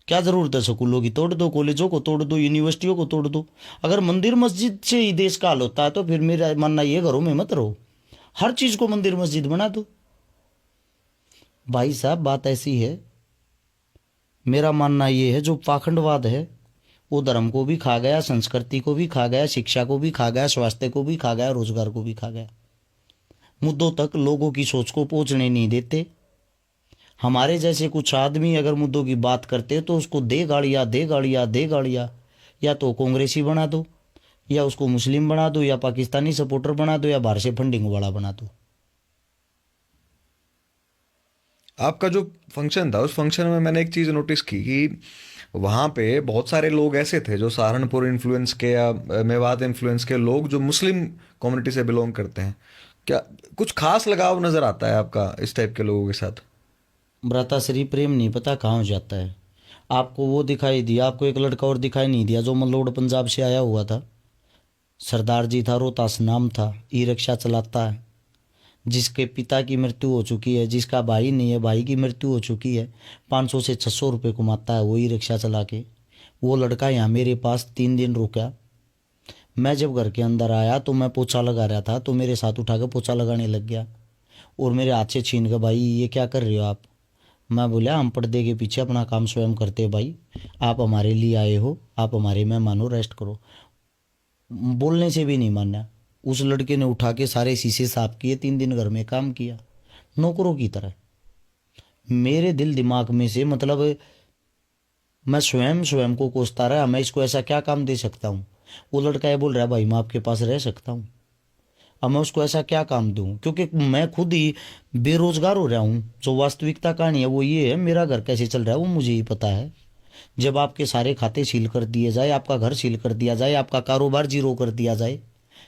क्या ज़रूरत है? स्कूलों की तोड़ दो, कॉलेजों को तोड़ दो, यूनिवर्सिटियों को तोड़ दो। अगर मंदिर मस्जिद से ही देश का हाल होता है तो फिर मेरा मानना ये, घरों में मत रहो, हर चीज़ को मंदिर मस्जिद बना दो। भाई साहब बात ऐसी है, मेरा मानना ये है जो पाखंडवाद है वो धर्म को भी खा गया, संस्कृति को भी खा गया, शिक्षा को भी खा गया, स्वास्थ्य को भी खा गया, रोजगार को भी खा गया। मुद्दों तक लोगों की सोच को पहुंचने नहीं देते। हमारे जैसे कुछ आदमी अगर मुद्दों की बात करते तो उसको दे गाड़ियाँ, दे गाड़ियाँ, दे गाड़ियाँ। या तो कांग्रेसी बना दो, या उसको मुस्लिम बना दो, या पाकिस्तानी सपोर्टर बना दो, या बाहर से फंडिंग वाला बना दो।
आपका जो फंक्शन था उस फंक्शन में मैंने एक चीज़ नोटिस की कि वहाँ पे बहुत सारे लोग ऐसे थे जो सहारनपुर इन्फ्लुएंस के या मेवात इन्फ्लुएंस के लोग जो मुस्लिम कम्युनिटी से बिलोंग करते हैं। क्या कुछ खास लगाव नज़र आता है आपका इस टाइप के लोगों के साथ?
भ्राताश्री प्रेम नहीं पता कहाँ हो जाता है। आपको वो दिखाई दिया, आपको एक लड़का और दिखाई नहीं दिया जो मलोड पंजाब से आया हुआ था, सरदार जी था, रोहतास नाम था, ई रिक्शा चलाता है, जिसके पिता की मृत्यु हो चुकी है, जिसका भाई नहीं है, भाई की मृत्यु हो चुकी है, 500 से 600 रुपये कमाता है वो ई रिक्शा चला के। वो लड़का यहाँ मेरे पास 3 दिन रुका। मैं जब घर के अंदर आया तो मैं पोछा लगा रहा था, तो मेरे साथ उठा के पोछा लगाने लग गया और मेरे हाथ से छीन के, भाई ये क्या कर रहे हो आप? मैं बोला हम पर्दे के पीछे अपना काम स्वयं करते भाई, आप हमारे लिए आए हो, आप हमारे मेहमान हो, रेस्ट करो। बोलने से भी नहीं माना। उस लड़के ने उठा के सारे शीशे साफ किए, 3 दिन घर में काम किया नौकरों की तरह। मेरे दिल दिमाग में से मतलब मैं स्वयं स्वयं को कोसता रहा, मैं इसको ऐसा क्या काम दे सकता हूँ। वो लड़का ये बोल रहा है भाई मैं आपके पास रह सकता हूँ, अब मैं उसको ऐसा क्या काम दूँ, क्योंकि मैं खुद ही बेरोजगार हो रहा हूँ। जो वास्तविकता कहानी है वो ये है, मेरा घर कैसे चल रहा है वो मुझे ही पता है। जब आपके सारे खाते सील कर दिए जाए, आपका घर सील कर दिया जाए, आपका कारोबार जीरो कर दिया जाए,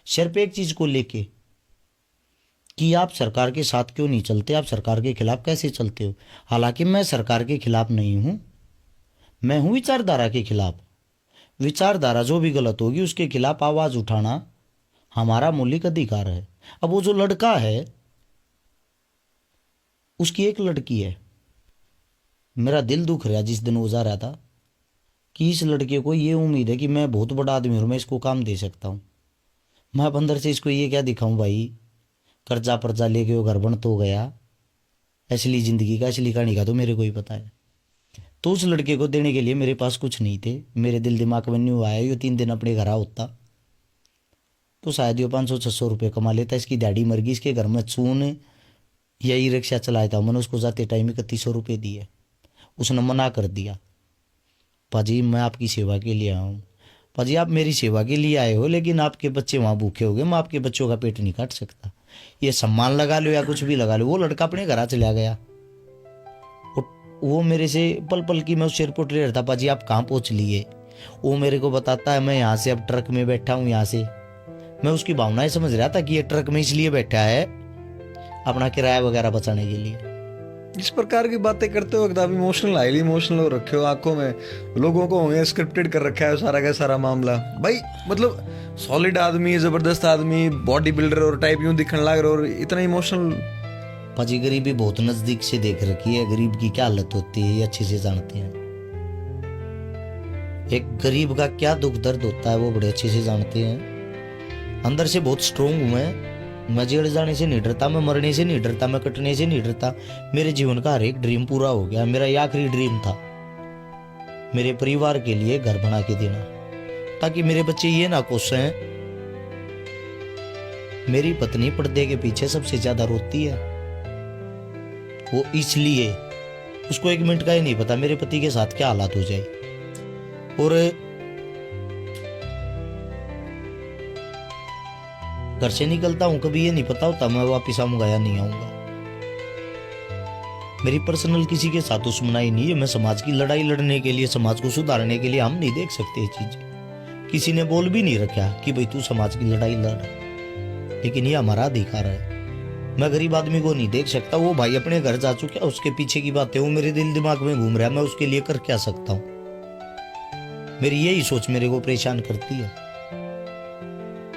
सिर्फ एक चीज़ को लेके कि आप सरकार के साथ क्यों नहीं चलते, आप सरकार के खिलाफ कैसे चलते हो। हालांकि मैं सरकार के खिलाफ नहीं हूँ, मैं हूँ विचारधारा के खिलाफ। विचारधारा जो भी गलत होगी उसके खिलाफ आवाज़ उठाना हमारा मौलिक अधिकार है। अब वो जो लड़का है उसकी एक लड़की है, मेरा दिल दुख रहा जिस दिन वो जा रहा था कि इस लड़के को ये उम्मीद है कि मैं बहुत बड़ा आदमी हूँ, मैं इसको काम दे सकता हूँ। मैं अब अंदर से इसको ये क्या दिखाऊं भाई, कर्जा पर्जा लेके वो घर बन तो गया। असली ज़िंदगी का, असली कहानी का तो मेरे को ही पता है। तो उस लड़के को देने के लिए मेरे पास कुछ नहीं थे। मेरे दिल दिमाग में नहीं आया ये 3 दिन अपने घर आ होता तो शायद ये 500-600 रुपये कमा लेता। इसकी डैडी मर गई, इसके घर में चून या ई रिक्शा चलाया था। मैंने उसको जाते टाइम 3100 रुपये दिए, उसने मना कर दिया। पाजी मैं आपकी सेवा के लिए आया हूँ। पाजी आप मेरी सेवा के लिए आए हो, लेकिन आपके बच्चे वहाँ भूखे हो गए, मैं आपके बच्चों का पेट नहीं काट सकता। ये सम्मान लगा लो या कुछ भी लगा लो। वो लड़का अपने घर चला गया। वो मेरे से पल पल की मैं उससे रिपोर्ट ले रहा था, पाजी आप कहाँ पहुँच लिए। वो मेरे को बताता है मैं यहाँ से अब ट्रक में बैठा हूँ। यहाँ से मैं उसकी भावनाएं समझ रहा था कि ये ट्रक में इसलिए बैठा है अपना किराया वगैरह बचाने के लिए।
इस प्रकार की बातें करते वक्त आप इमोशनल, हाईली इमोशनल हो रखे हो। आंखों में लोगों को होंगे स्क्रिप्टेड कर रखा है सारा का सारा मामला। भाई मतलब सॉलिड आदमी, जबरदस्त आदमी, बॉडी बिल्डर और टाइप यूं दिखने लग रहा और इतना इमोशनल।
पाजी गरीबी बहुत नजदीक से देख रखी है, गरीब की क्या हालत होती है ये अच्छे से जानते हैं। एक गरीब का क्या दुख दर्द होता है वो बड़े अच्छे से जानते हैं। अंदर से बहुत स्ट्रोंग हूँ मैं जेल जाने से नहीं डरता, मैं मरने से नहीं डरता, मैं कटने से नहीं डरता। मेरे जीवन का हर एक ड्रीम पूरा हो गया। मेरा ये आखिरी ड्रीम था मेरे परिवार के लिए घर बना के देना, ताकि मेरे बच्चे ये ना कोसें मेरी पत्नी पर्दे के पीछे सबसे ज्यादा रोती है। वो इसलिए उसको 1 मिनट का ही नहीं पता मेरे पति के साथ क्या हालात हो जाए। और घर से निकलता हूं कभी ये नहीं पता होता मैं वापिस आऊंगा या नहीं आऊंगा। मेरी पर्सनल किसी के साथ दुश्मनाई नहीं है। मैं समाज की लड़ाई लड़ने के लिए, समाज को सुधारने के लिए हम नहीं देख सकते ये चीज। किसी ने बोल भी नहीं रखा कि भाई तू समाज की लड़ाई लड़, लेकिन ये हमारा अधिकार है। मैं गरीब आदमी को नहीं देख सकता। वो भाई अपने घर जा चुका, उसके पीछे की बातें वो मेरे दिल दिमाग में घूम रहा है, मैं उसके लिए कर क्या सकता हूँ। मेरी यही सोच मेरे को परेशान करती है।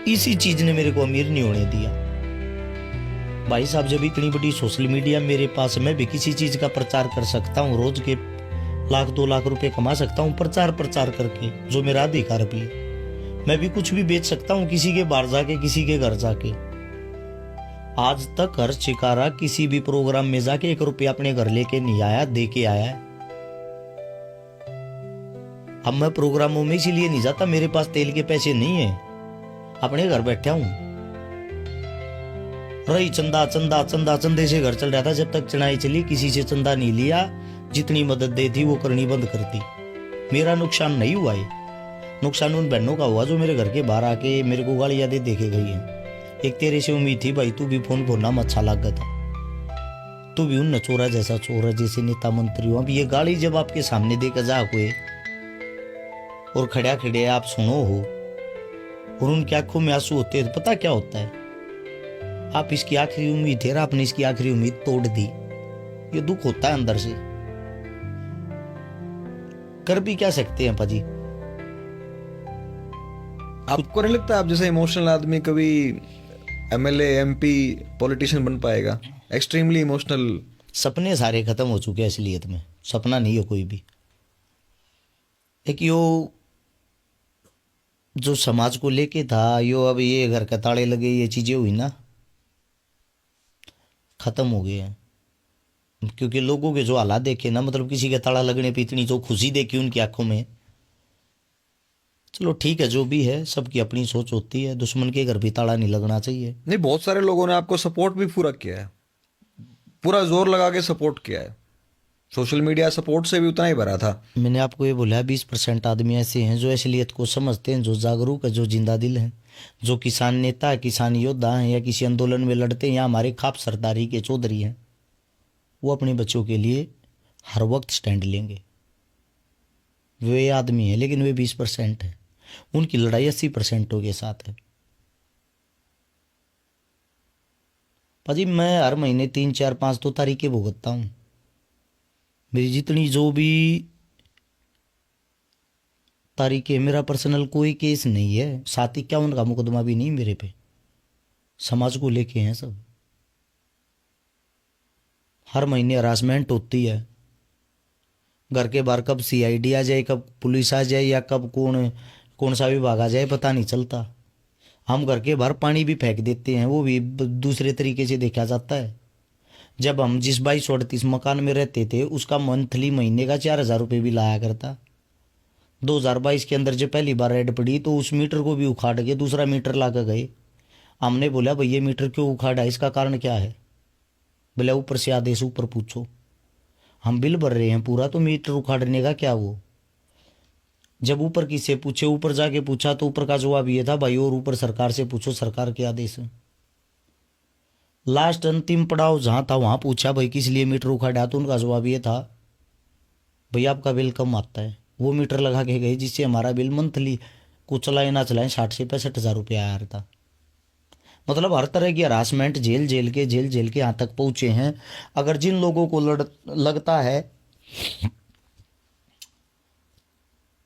इसी चीज ने मेरे को अमीर नहीं होने दिया। भाई साहब जब इतनी बड़ी सोशल मीडिया मेरे पास, मैं भी किसी चीज का प्रचार कर सकता हूँ, रोज के 1-2 लाख रुपए कमा सकता हूँ प्रचार करके, जो मेरा अधिकार भी है। मैं भी कुछ भी बेच सकता हूँ किसी के बाहर जाके, किसी के घर जाके। आज तक हर चिकारा किसी भी प्रोग्राम में जाके 1 रुपया अपने घर लेके नहीं आया, दे के आया है। अब मैं प्रोग्रामों में इसीलिए नहीं जाता, मेरे पास तेल के पैसे नहीं है, अपने घर बैठा हूं। रही चंदा चंदा चंदा, चंदे से घर चल रहा था जब तक चढ़ाई चली। किसी से चंदा नहीं लिया, जितनी मदद दे थी वो करनी बंद कर दी। मेरा नुकसान नहीं हुआ है, नुकसान उन बहनों का हुआ जो मेरे घर के बाहर आके मेरे को गालियां दे देखे गई हैं। एक तेरे से उम्मीद थी भाई, तू भी फोन फोड़ना में अच्छा लगा था, तू भी उन चोरा जैसा चोरा जैसे नेता मंत्री हो। अब ये गाली जब आपके सामने देकर जा हुए और खड़ा खड़े आप सुनो हो और उनकी आंखों में आंसू होते हैं, तो पता क्या होता है, आप इसकी आखिरी उम्मीद थे, आपने इसकी आखिरी उम्मीद तोड़ दी। ये दुख होता है अंदर से, कर भी क्या सकते हैं पाजी।
आपको नहीं लगता आप जैसे इमोशनल आदमी कभी एमएलए एमपी पॉलिटिशियन बन पाएगा? Extremely emotional.
सपने सारे खत्म हो चुके हैं असलियत में, सपना नहीं है कोई भी। एक यो जो समाज को लेके था, यो अब ये घर के ताले लगे, ये चीजें हुई ना, खत्म हो गए हैं। क्योंकि लोगों के जो हालात देखे ना, मतलब किसी के ताला लगने पे इतनी जो खुशी देखी उनकी आंखों में, चलो ठीक है जो भी है, सबकी अपनी सोच होती है। दुश्मन के घर भी ताला नहीं लगना चाहिए।
नहीं, बहुत सारे लोगों ने आपको सपोर्ट भी पूरा किया है, पूरा जोर लगा के सपोर्ट किया है। सोशल मीडिया सपोर्ट से भी उतना ही भरा था।
मैंने आपको ये बोला 20% आदमी ऐसे हैं जो असलियत को समझते हैं, जो जागरूक है, जो जिंदा दिल हैं, जो किसान नेता है, किसान योद्धा हैं, या किसी आंदोलन में लड़ते हैं, या हमारे खाप सरदारी के चौधरी हैं, वो अपने बच्चों के लिए हर वक्त स्टैंड लेंगे। वे आदमी हैं, लेकिन वे 20% है। उनकी लड़ाई 80% के साथ है। भाजी मैं हर महीने 3 4 5 तो तारीखें भुगतता हूँ। मेरी जितनी जो भी तारीखें, मेरा पर्सनल कोई केस नहीं है, 751 का मुकदमा भी नहीं मेरे पे, समाज को लेके हैं सब। हर महीने हरासमेंट होती है, घर के बाहर कब सीआईडी आ जाए, कब पुलिस आ जाए, या कब कौन सा विभाग आ जाए पता नहीं चलता। हम घर के बाहर पानी भी फेंक देते हैं, वो भी दूसरे तरीके से देखा जाता है। जब हम जिस 2238 मकान में रहते थे, उसका मंथली महीने का 4000 रुपये भी लाया करता। 2022 के अंदर जब पहली बार रेड पड़ी तो उस मीटर को भी उखाड़ के दूसरा मीटर ला कर गए। हमने बोला भाई ये मीटर क्यों उखाड़ा, इसका कारण क्या है? बोला ऊपर से आदेश, ऊपर पूछो। हम बिल भर रहे हैं पूरा, तो मीटर उखाड़ने का क्या वो? जब ऊपर किससे पूछे, ऊपर जाके पूछा तो ऊपर का जवाब ये था भाई और ऊपर सरकार से पूछो, सरकार के आदेश है। लास्ट अंतिम पड़ाव जहां था वहां पूछा भाई किस लिए मीटर उखाड़ा, तो उनका जवाब ये था भाई आपका बिल कम आता है। वो मीटर लगा के गए जिससे हमारा बिल मंथली को चलाए ना चलाए 60 से 65 हज़ार रुपया आया था। मतलब हर तरह की हरासमेंट जेल जेल के यहाँ तक पहुंचे हैं। अगर जिन लोगों को लगता है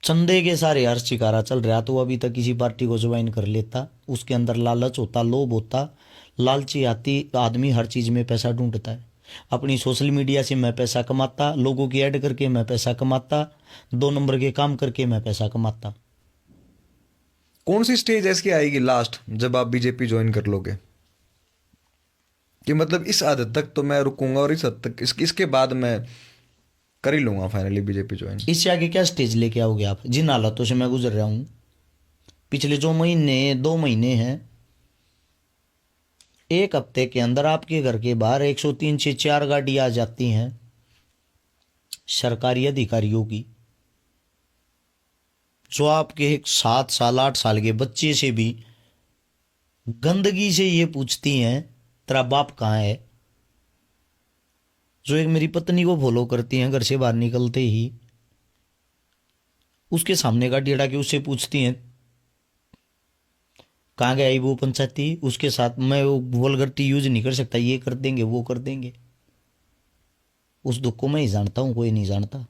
चंदे के सारे हर शिकारा चल रहा, तो अभी तक किसी पार्टी को ज्वाइन कर लेता। उसके अंदर लालच होता, लोभ होता। लालची आदमी हर चीज़ में पैसा ढूंढता है। अपनी सोशल मीडिया से मैं पैसा कमाता, लोगों की ऐड करके मैं पैसा कमाता, 2 नंबर के काम करके मैं पैसा कमाता।
कौन सी स्टेज ऐसी आएगी लास्ट जब आप बीजेपी ज्वाइन कर लोगे कि मतलब इस हद तक तो मैं रुकूंगा और इस हद तक इसके बाद मैं कर ही लूंगा फाइनली बीजेपी ज्वाइन?
इससे आगे क्या स्टेज लेके आओगे आप? जिन हालातों से मैं गुजर रहा हूँ पिछले जो 2 महीने हैं, एक हफ्ते के अंदर आपके घर के बाहर 103 से 4 गाड़ी आ जाती हैं सरकारी अधिकारियों की, जो आपके 7 साल 8 साल के बच्चे से भी गंदगी से ये पूछती हैं तेरा बाप कहाँ है। जो एक मेरी पत्नी को फॉलो करती हैं, घर से बाहर निकलते ही उसके सामने गाड़ी अड़ा के उससे पूछती हैं कहाँ गई वो पंचायती। उसके साथ मैं वो वल्गरिटी यूज नहीं कर सकता, ये कर देंगे वो कर देंगे। उस दुख को मैं ही जानता हूँ, कोई नहीं जानता।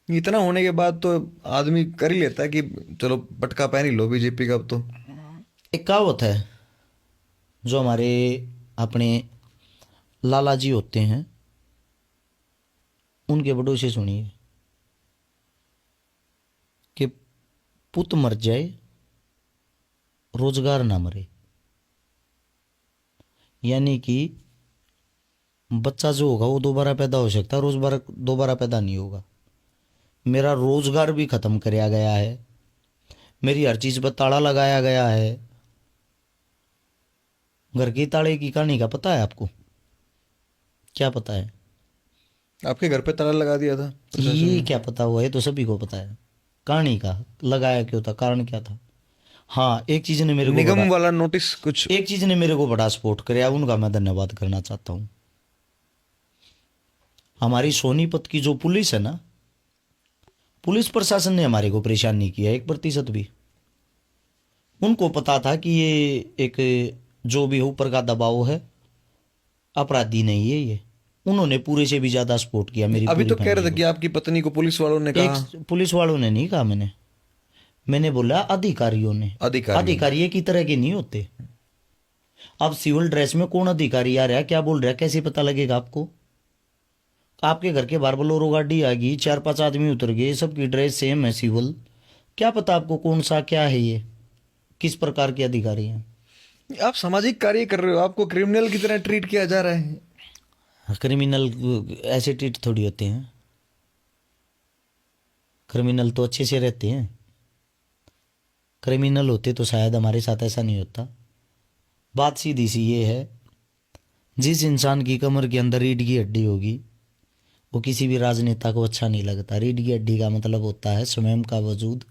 इतना होने के बाद तो आदमी कर ही लेता है कि चलो पटका पहन ही लो बीजेपी का। अब तो
एक कहावत है जो हमारे अपने लाला जी होते हैं उनके बड़ों से सुनिए कि पुत मर जाए रोजगार ना मरे। यानी कि बच्चा जो होगा वो दोबारा पैदा हो सकता है, रोजगार दोबारा पैदा नहीं होगा। मेरा रोजगार भी खत्म कराया गया है, मेरी हर चीज़ पर ताला लगाया गया है। घर की ताले की कहानी का पता है आपको? क्या पता है?
आपके घर पे ताला लगा दिया था प्रशासन
ये
ने?
क्या पता हुआ, ये तो सभी को पता है। कहानी का लगाया क्यों था, कारण क्या था? हाँ, एक चीज ने मेरे को बड़ा
निगम वाला नोटिस कुछ?
एक चीज ने मेरे को बड़ा सपोर्ट किया, उनका मैं धन्यवाद करना चाहता हूँ। हमारी सोनीपत की जो पुलिस है ना, पुलिस प्रशासन ने हमारे को परेशान नहीं किया 1% भी। उनको पता था कि ये एक जो भी ऊपर का दबाव है, अपराधी नहीं है ये। उन्होंने पूरे से भी ज्यादा सपोर्ट किया मेरी
अभी
पूरी
तो कह रहे
फैमिली
थे
को।
कि आपकी पत्नी को पुलिस वालों ने
एक
कहा।
पुलिस वालों ने नहीं कहा, मैंने बोला अधिकारियों ने।
अधिकारियों ने।
अधिकारी एक ही तरह के नहीं होते। अब सिविल ड्रेस में कौन अधिकारी आ रहा है, क्या बोल रहा है, कैसे पता लगेगा आपको? आपके घर के बाहर बोलोरो गाड़ी आ गई, 4-5 आदमी उतर गए, सबकी ड्रेस सेम है सिविल, क्या पता आपको कौन सा क्या है, ये किस प्रकार के अधिकारी हैं?
आप सामाजिक कार्य कर रहे हो, आपको क्रिमिनल की तरह ट्रीट किया जा रहा है।
क्रिमिनल ऐसे ट्रीट थोड़ी होते हैं। क्रिमिनल तो अच्छे से रहते हैं। क्रिमिनल होते तो शायद हमारे साथ ऐसा नहीं होता। बात सीधी सी ये है, जिस इंसान की कमर के अंदर रीढ़ की हड्डी होगी, वो किसी भी राजनेता को अच्छा नहीं लगता। रीढ़ की हड्डी का मतलब होता है स्वयं का वजूद,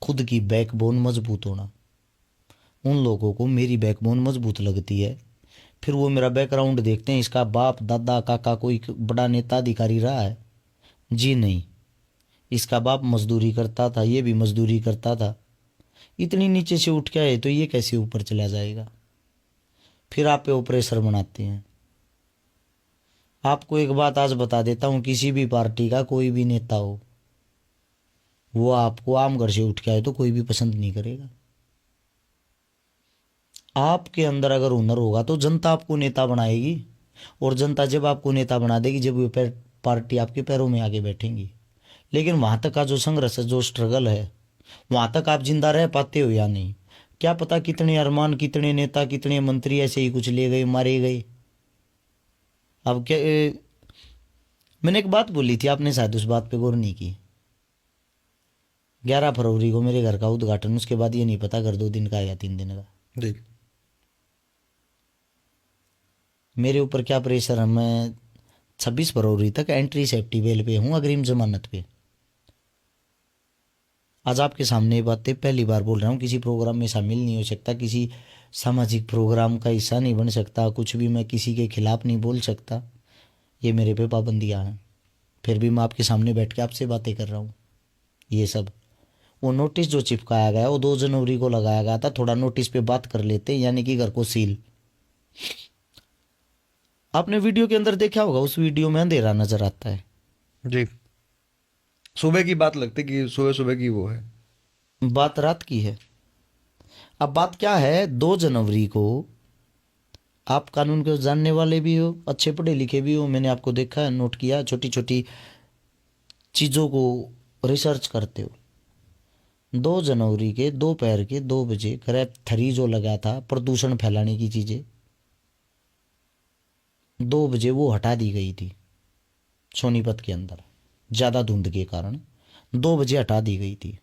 खुद की बैकबोन मजबूत होना। उन लोगों को मेरी बैकबोन मजबूत लगती है, फिर वो मेरा बैकग्राउंड देखते हैं, इसका बाप दादा काका कोई बड़ा नेता अधिकारी रहा है? जी नहीं। इसका बाप मजदूरी करता था, ये भी मजदूरी करता था, इतनी नीचे से उठ के आए तो ये कैसे ऊपर चला जाएगा? फिर आप पे वो प्रेशर बनाते हैं। आपको एक बात आज बता देता हूँ, किसी भी पार्टी का कोई भी नेता हो, वो आपको आम घर से उठ के आए तो कोई भी पसंद नहीं करेगा। आपके अंदर अगर हुनर होगा तो जनता आपको नेता बनाएगी, और जनता जब आपको नेता बना देगी जब वो पार्टी आपके पैरों में आगे बैठेंगी। लेकिन वहाँ तक का जो संघर्ष है, जो स्ट्रगल है, वहाँ तक आप जिंदा रह पाते हो या नहीं, क्या पता कितने अरमान, कितने नेता, कितने मंत्री ऐसे ही कुछ ले गए, मारे गए। अब क्या मैंने एक बात बोली थी, आपने शायद उस बात पे गौर नहीं की। 11 फरवरी को मेरे घर का उद्घाटन, उसके बाद ये नहीं पता घर 2 दिन का है या 3 दिन का।
जी।
मेरे ऊपर क्या प्रेशर है, मैं 26 फरवरी तक एंट्री सेफ्टी बेल पे हूँ, अग्रिम जमानत पे। आज आपके सामने ये बातें पहली बार बोल रहा हूँ, किसी प्रोग्राम में शामिल नहीं हो सकता, किसी सामाजिक प्रोग्राम का हिस्सा नहीं बन सकता, कुछ भी मैं किसी के खिलाफ नहीं बोल सकता, ये मेरे पे पाबंदियाँ हैं। फिर भी मैं आपके सामने बैठ के आपसे बातें कर रहा हूँ। ये सब वो नोटिस जो चिपकाया गया वो 2 जनवरी को लगाया गया था, थोड़ा नोटिस पे बात कर लेते, यानी कि घर को सील। आपने वीडियो के अंदर देखा होगा, उस वीडियो में अंधेरा नजर आता है।
जी। सुबह की बात लगती कि सुबह सुबह की वो है।
बात रात की है। अब बात क्या है, 2 जनवरी को आप कानून को जानने वाले भी हो, अच्छे पढ़े लिखे भी हो, मैंने आपको देखा है, नोट किया, छोटी छोटी चीज़ों को रिसर्च करते हो। 2 जनवरी के दोपहर के 2 बजे ग्रैप 3 जो लगा था प्रदूषण फैलाने की चीज़ें, 2 बजे वो हटा दी गई थी सोनीपत के अंदर, ज़्यादा धुंध के कारण 2 बजे हटा दी गई थी।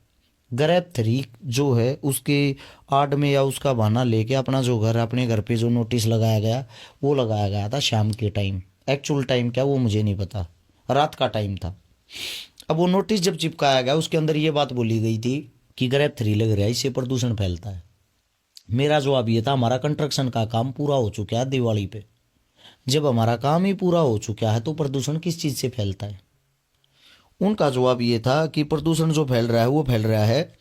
ग्रैप 3 जो है उसके आड़ में या उसका बहाना लेके अपना जो घर, अपने घर पे जो नोटिस लगाया गया, वो लगाया गया था शाम के टाइम। एक्चुअल टाइम क्या वो मुझे नहीं पता, रात का टाइम था। अब वो नोटिस जब चिपकाया गया उसके अंदर ये बात बोली गई थी कि ग्रैप 3 लग रहा है, इससे प्रदूषण फैलता है। मेरा जवाब ये था, हमारा कंस्ट्रक्शन का काम पूरा हो चुका है दिवाली पे। जब हमारा काम ही पूरा हो चुका है तो प्रदूषण किस चीज़ से फैलता है? उनका जवाब ये था कि प्रदूषण जो फैल रहा है वो फैल रहा है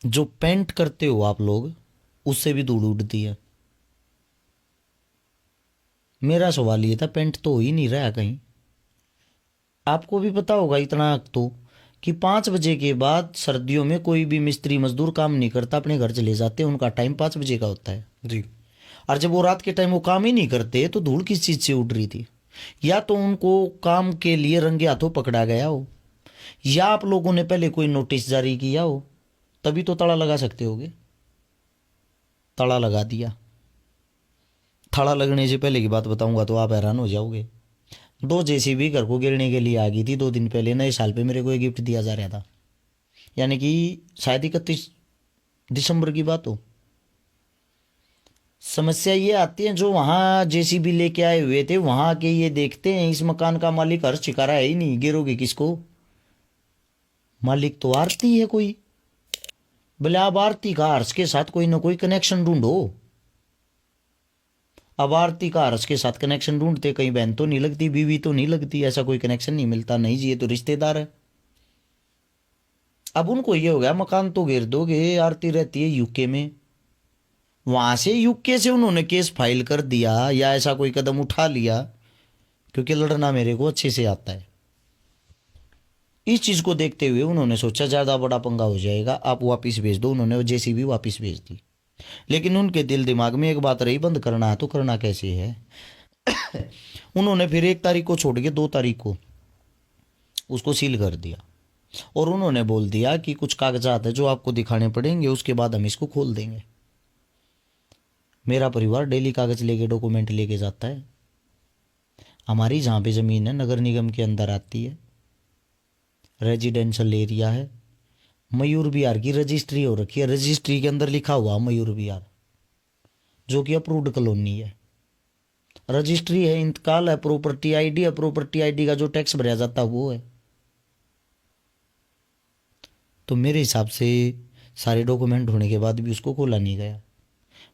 जो पेंट करते हो आप लोग, उससे भी धूल उड़ती है। मेरा सवाल ये था, पेंट तो हो ही नहीं रहा कहीं। आपको भी पता होगा इतना तो कि 5 बजे के बाद सर्दियों में कोई भी मिस्त्री मजदूर काम नहीं करता, अपने घर चले जाते हैं, उनका टाइम 5 बजे का होता है।
जी।
और जब वो रात के टाइम वो काम ही नहीं करते तो धूल किस चीज़ से उड़ रही थी? या तो उनको काम के लिए रंगे हाथों पकड़ा गया हो, या आप लोगों ने पहले कोई नोटिस जारी किया हो, तभी तो ताला लगा सकते होगे। ताला लगा दिया। ताला लगने से पहले की बात बताऊंगा तो आप हैरान हो जाओगे। 2 जेसीबी घर को गिरने के लिए आ गई थी 2 दिन पहले, नए साल पे मेरे को एक गिफ्ट दिया जा रहा था, यानी कि शायद 31 दिसंबर की बात हो। समस्या ये आती है, जो वहां जेसीबी लेके आए हुए थे वहां के ये देखते हैं इस मकान का मालिक हर्ष चिकारा है ही नहीं, गिरोगे किसको? मालिक तो आरती है कोई। बोले आप आरती का हर्ष के साथ कोई ना कोई कनेक्शन ढूंढो। अब आरती का हर्ष के साथ कनेक्शन ढूंढते, कहीं बहन तो नहीं लगती, बीवी तो नहीं लगती, ऐसा कोई कनेक्शन नहीं मिलता। नहीं जी, ये तो रिश्तेदार है। अब उनको ये हो गया मकान तो घेर दोगे, आरती रहती है यूके में, वहां से यूके से उन्होंने केस फाइल कर दिया या ऐसा कोई कदम उठा लिया, क्योंकि लड़ना मेरे को अच्छे से आता है। इस चीज को देखते हुए उन्होंने सोचा ज्यादा बड़ा पंगा हो जाएगा, आप वापिस भेज दो। उन्होंने जेसीबी वापिस भेज दी। लेकिन उनके दिल दिमाग में एक बात रही, बंद करना है तो करना कैसे है। उन्होंने फिर 1 तारीख को छोड़ के 2 तारीख को उसको सील कर दिया और उन्होंने बोल दिया कि कुछ कागजात है जो आपको दिखाने पड़ेंगे, उसके बाद हम इसको खोल देंगे। मेरा परिवार डेली कागज लेके, डॉक्यूमेंट लेके जाता है। हमारी जहाँ पे ज़मीन है नगर निगम के अंदर आती है, रेजिडेंशियल एरिया है, मयूर विहार की रजिस्ट्री हो रखी है। रजिस्ट्री के अंदर लिखा हुआ मयूर विहार, जो कि अप्रूव्ड कॉलोनी है। रजिस्ट्री है, इंतकाल है, प्रॉपर्टी आईडी है, प्रॉपर्टी आईडी का जो टैक्स भरा जाता है वो है। तो मेरे हिसाब से सारे डॉक्यूमेंट होने के बाद भी उसको खोला नहीं गया।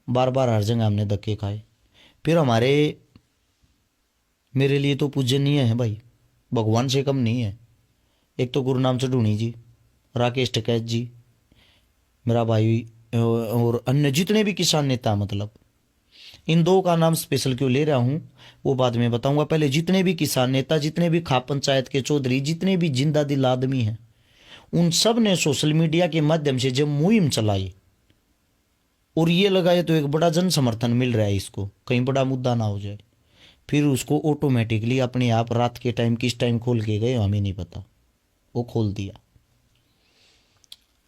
बार बार हर जगह हमने धक्के खाए। फिर मेरे लिए तो पूजनीय है भाई, भगवान से कम नहीं है। एक तो गुरुनाम चढ़ूणी जी, राकेश टिकैत जी मेरा भाई, और अन्य जितने भी किसान नेता, मतलब इन दो का नाम स्पेशल क्यों ले रहा हूँ वो बाद में बताऊंगा। पहले जितने भी किसान नेता, जितने भी खाप पंचायत के चौधरी, जितने भी जिंदा दिल आदमी हैं, उन सब ने सोशल मीडिया के माध्यम से जब मुहिम चलाई और ये लगाए तो एक बड़ा जन समर्थन मिल रहा है इसको, कहीं बड़ा मुद्दा ना हो जाए, फिर उसको ऑटोमेटिकली अपने आप रात के टाइम किस टाइम खोल के गए हमें नहीं पता, वो खोल दिया।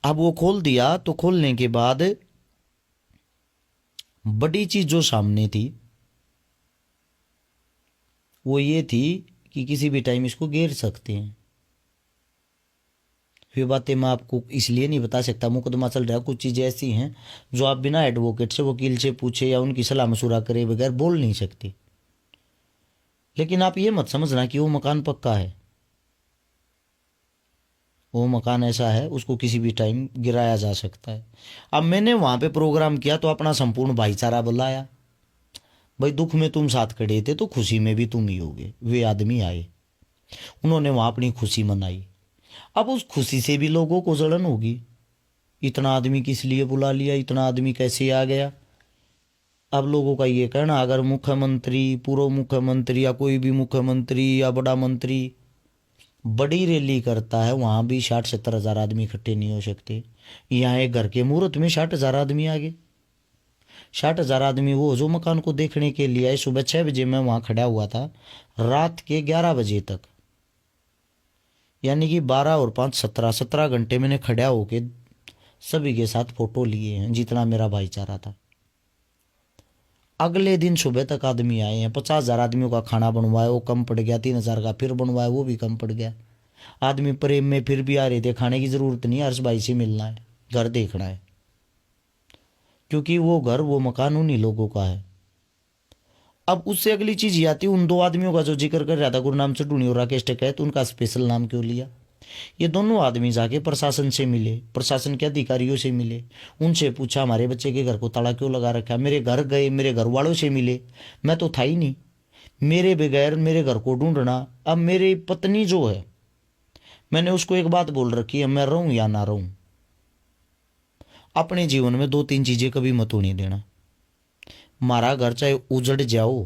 अब वो खोल दिया तो खोलने के बाद बड़ी चीज जो सामने थी वो ये थी कि किसी भी टाइम इसको घेर सकते हैं। ये बातें मैं आपको इसलिए नहीं बता सकता, मुकदमा चल रहा है। कुछ चीज़ें ऐसी हैं जो आप बिना एडवोकेट से, वकील से पूछे या उनकी सलाह मशुरा करे बगैर बोल नहीं सकते। लेकिन आप ये मत समझना कि वो मकान पक्का है। वो मकान ऐसा है उसको किसी भी टाइम गिराया जा सकता है। अब मैंने वहाँ पे प्रोग्राम किया तो अपना संपूर्ण भाईचारा बुलाया। भाई दुख में तुम साथ खड़े थे तो खुशी में भी तुम ही होगे। वे आदमी आए, उन्होंने वहाँ अपनी खुशी मनाई। अब उस खुशी से भी लोगों को जलन होगी, इतना आदमी किस लिए बुला लिया, इतना आदमी कैसे आ गया। अब लोगों का ये कहना, अगर मुख्यमंत्री, पूर्व मुख्यमंत्री या कोई भी मुख्यमंत्री या बड़ा मंत्री बड़ी रैली करता है, वहाँ भी 60-70 हज़ार आदमी इकट्ठे नहीं हो सकते। यहाँ एक घर के मुहूर्त में 60 हज़ार आदमी आ गए। 60 हज़ार आदमी वो जो मकान को देखने के लिए आए। सुबह 6 बजे मैं वहाँ खड़ा हुआ था, रात के 11 बजे तक, यानी कि 12 और 5 17 घंटे मैंने खड़ा होके सभी के साथ फोटो लिए हैं, जितना मेरा भाईचारा था। अगले दिन सुबह तक आदमी आए हैं। 50 हज़ार आदमियों का खाना बनवाया, वो कम पड़ गया। 3 हज़ार का फिर बनवाया, वो भी कम पड़ गया। आदमी प्रेम में फिर भी आ रहे थे। खाने की ज़रूरत नहीं, हर्ष भाई से मिलना है, घर देखना है, क्योंकि वो घर, वो मकान उन्हीं लोगों का है। अब उससे अगली चीज़ ये आती है, उन दो आदमियों का जो जिक्र कर रहा था, गुरनाम चढ़ूणी और राकेश टिकैत, उनका स्पेशल नाम क्यों लिया? ये दोनों आदमी जाके प्रशासन से मिले, प्रशासन के अधिकारियों से मिले, उनसे पूछा हमारे बच्चे के घर को ताला क्यों लगा रखा। मेरे घर गए, मेरे घर वालों से मिले, मैं तो था ही नहीं, मेरे बगैर मेरे घर को ढूंढना। अब मेरी पत्नी जो है, मैंने उसको एक बात बोल रखी है, मैं रहूं या ना रहूं, अपने जीवन में 2-3 चीज़ें कभी मत होने देना। हमारा घर चाहे उजड़ जाओ,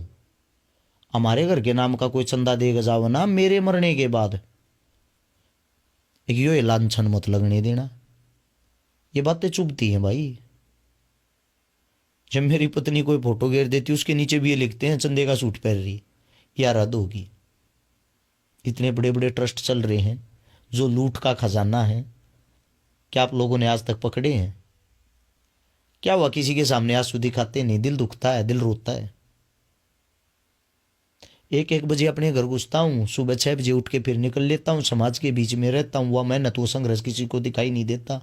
हमारे घर के नाम का कोई चंदा देगा जाओ ना, मेरे मरने के बाद यो लांछन मत लगने देना। ये बातें चुभती हैं भाई। जब मेरी पत्नी कोई फोटो घेर देती, उसके नीचे भी ये लिखते हैं चंदे का सूट पहन रही, या रद्द होगी। इतने बड़े बड़े ट्रस्ट चल रहे हैं जो लूट का खजाना है, क्या आप लोगों ने आज तक पकड़े हैं? क्या हुआ, किसी के सामने आंसू दिखाते नहीं, दिल दुखता है, दिल रोता है। 1-1 बजे अपने घर घुसता हूँ, सुबह 6 बजे उठ के फिर निकल लेता हूँ, समाज के बीच में रहता हूँ। वह मेहनत, वो संघर्ष किसी को दिखाई नहीं देता।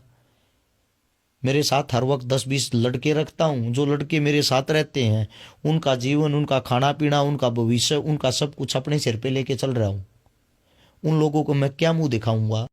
मेरे साथ हर वक्त 10-20 लड़के रखता हूँ। जो लड़के मेरे साथ रहते हैं उनका जीवन, उनका खाना पीना, उनका भविष्य, उनका सब कुछ अपने सिर पे लेके चल रहा हूँ। उन लोगों को मैं क्या मुंह दिखाऊंगा?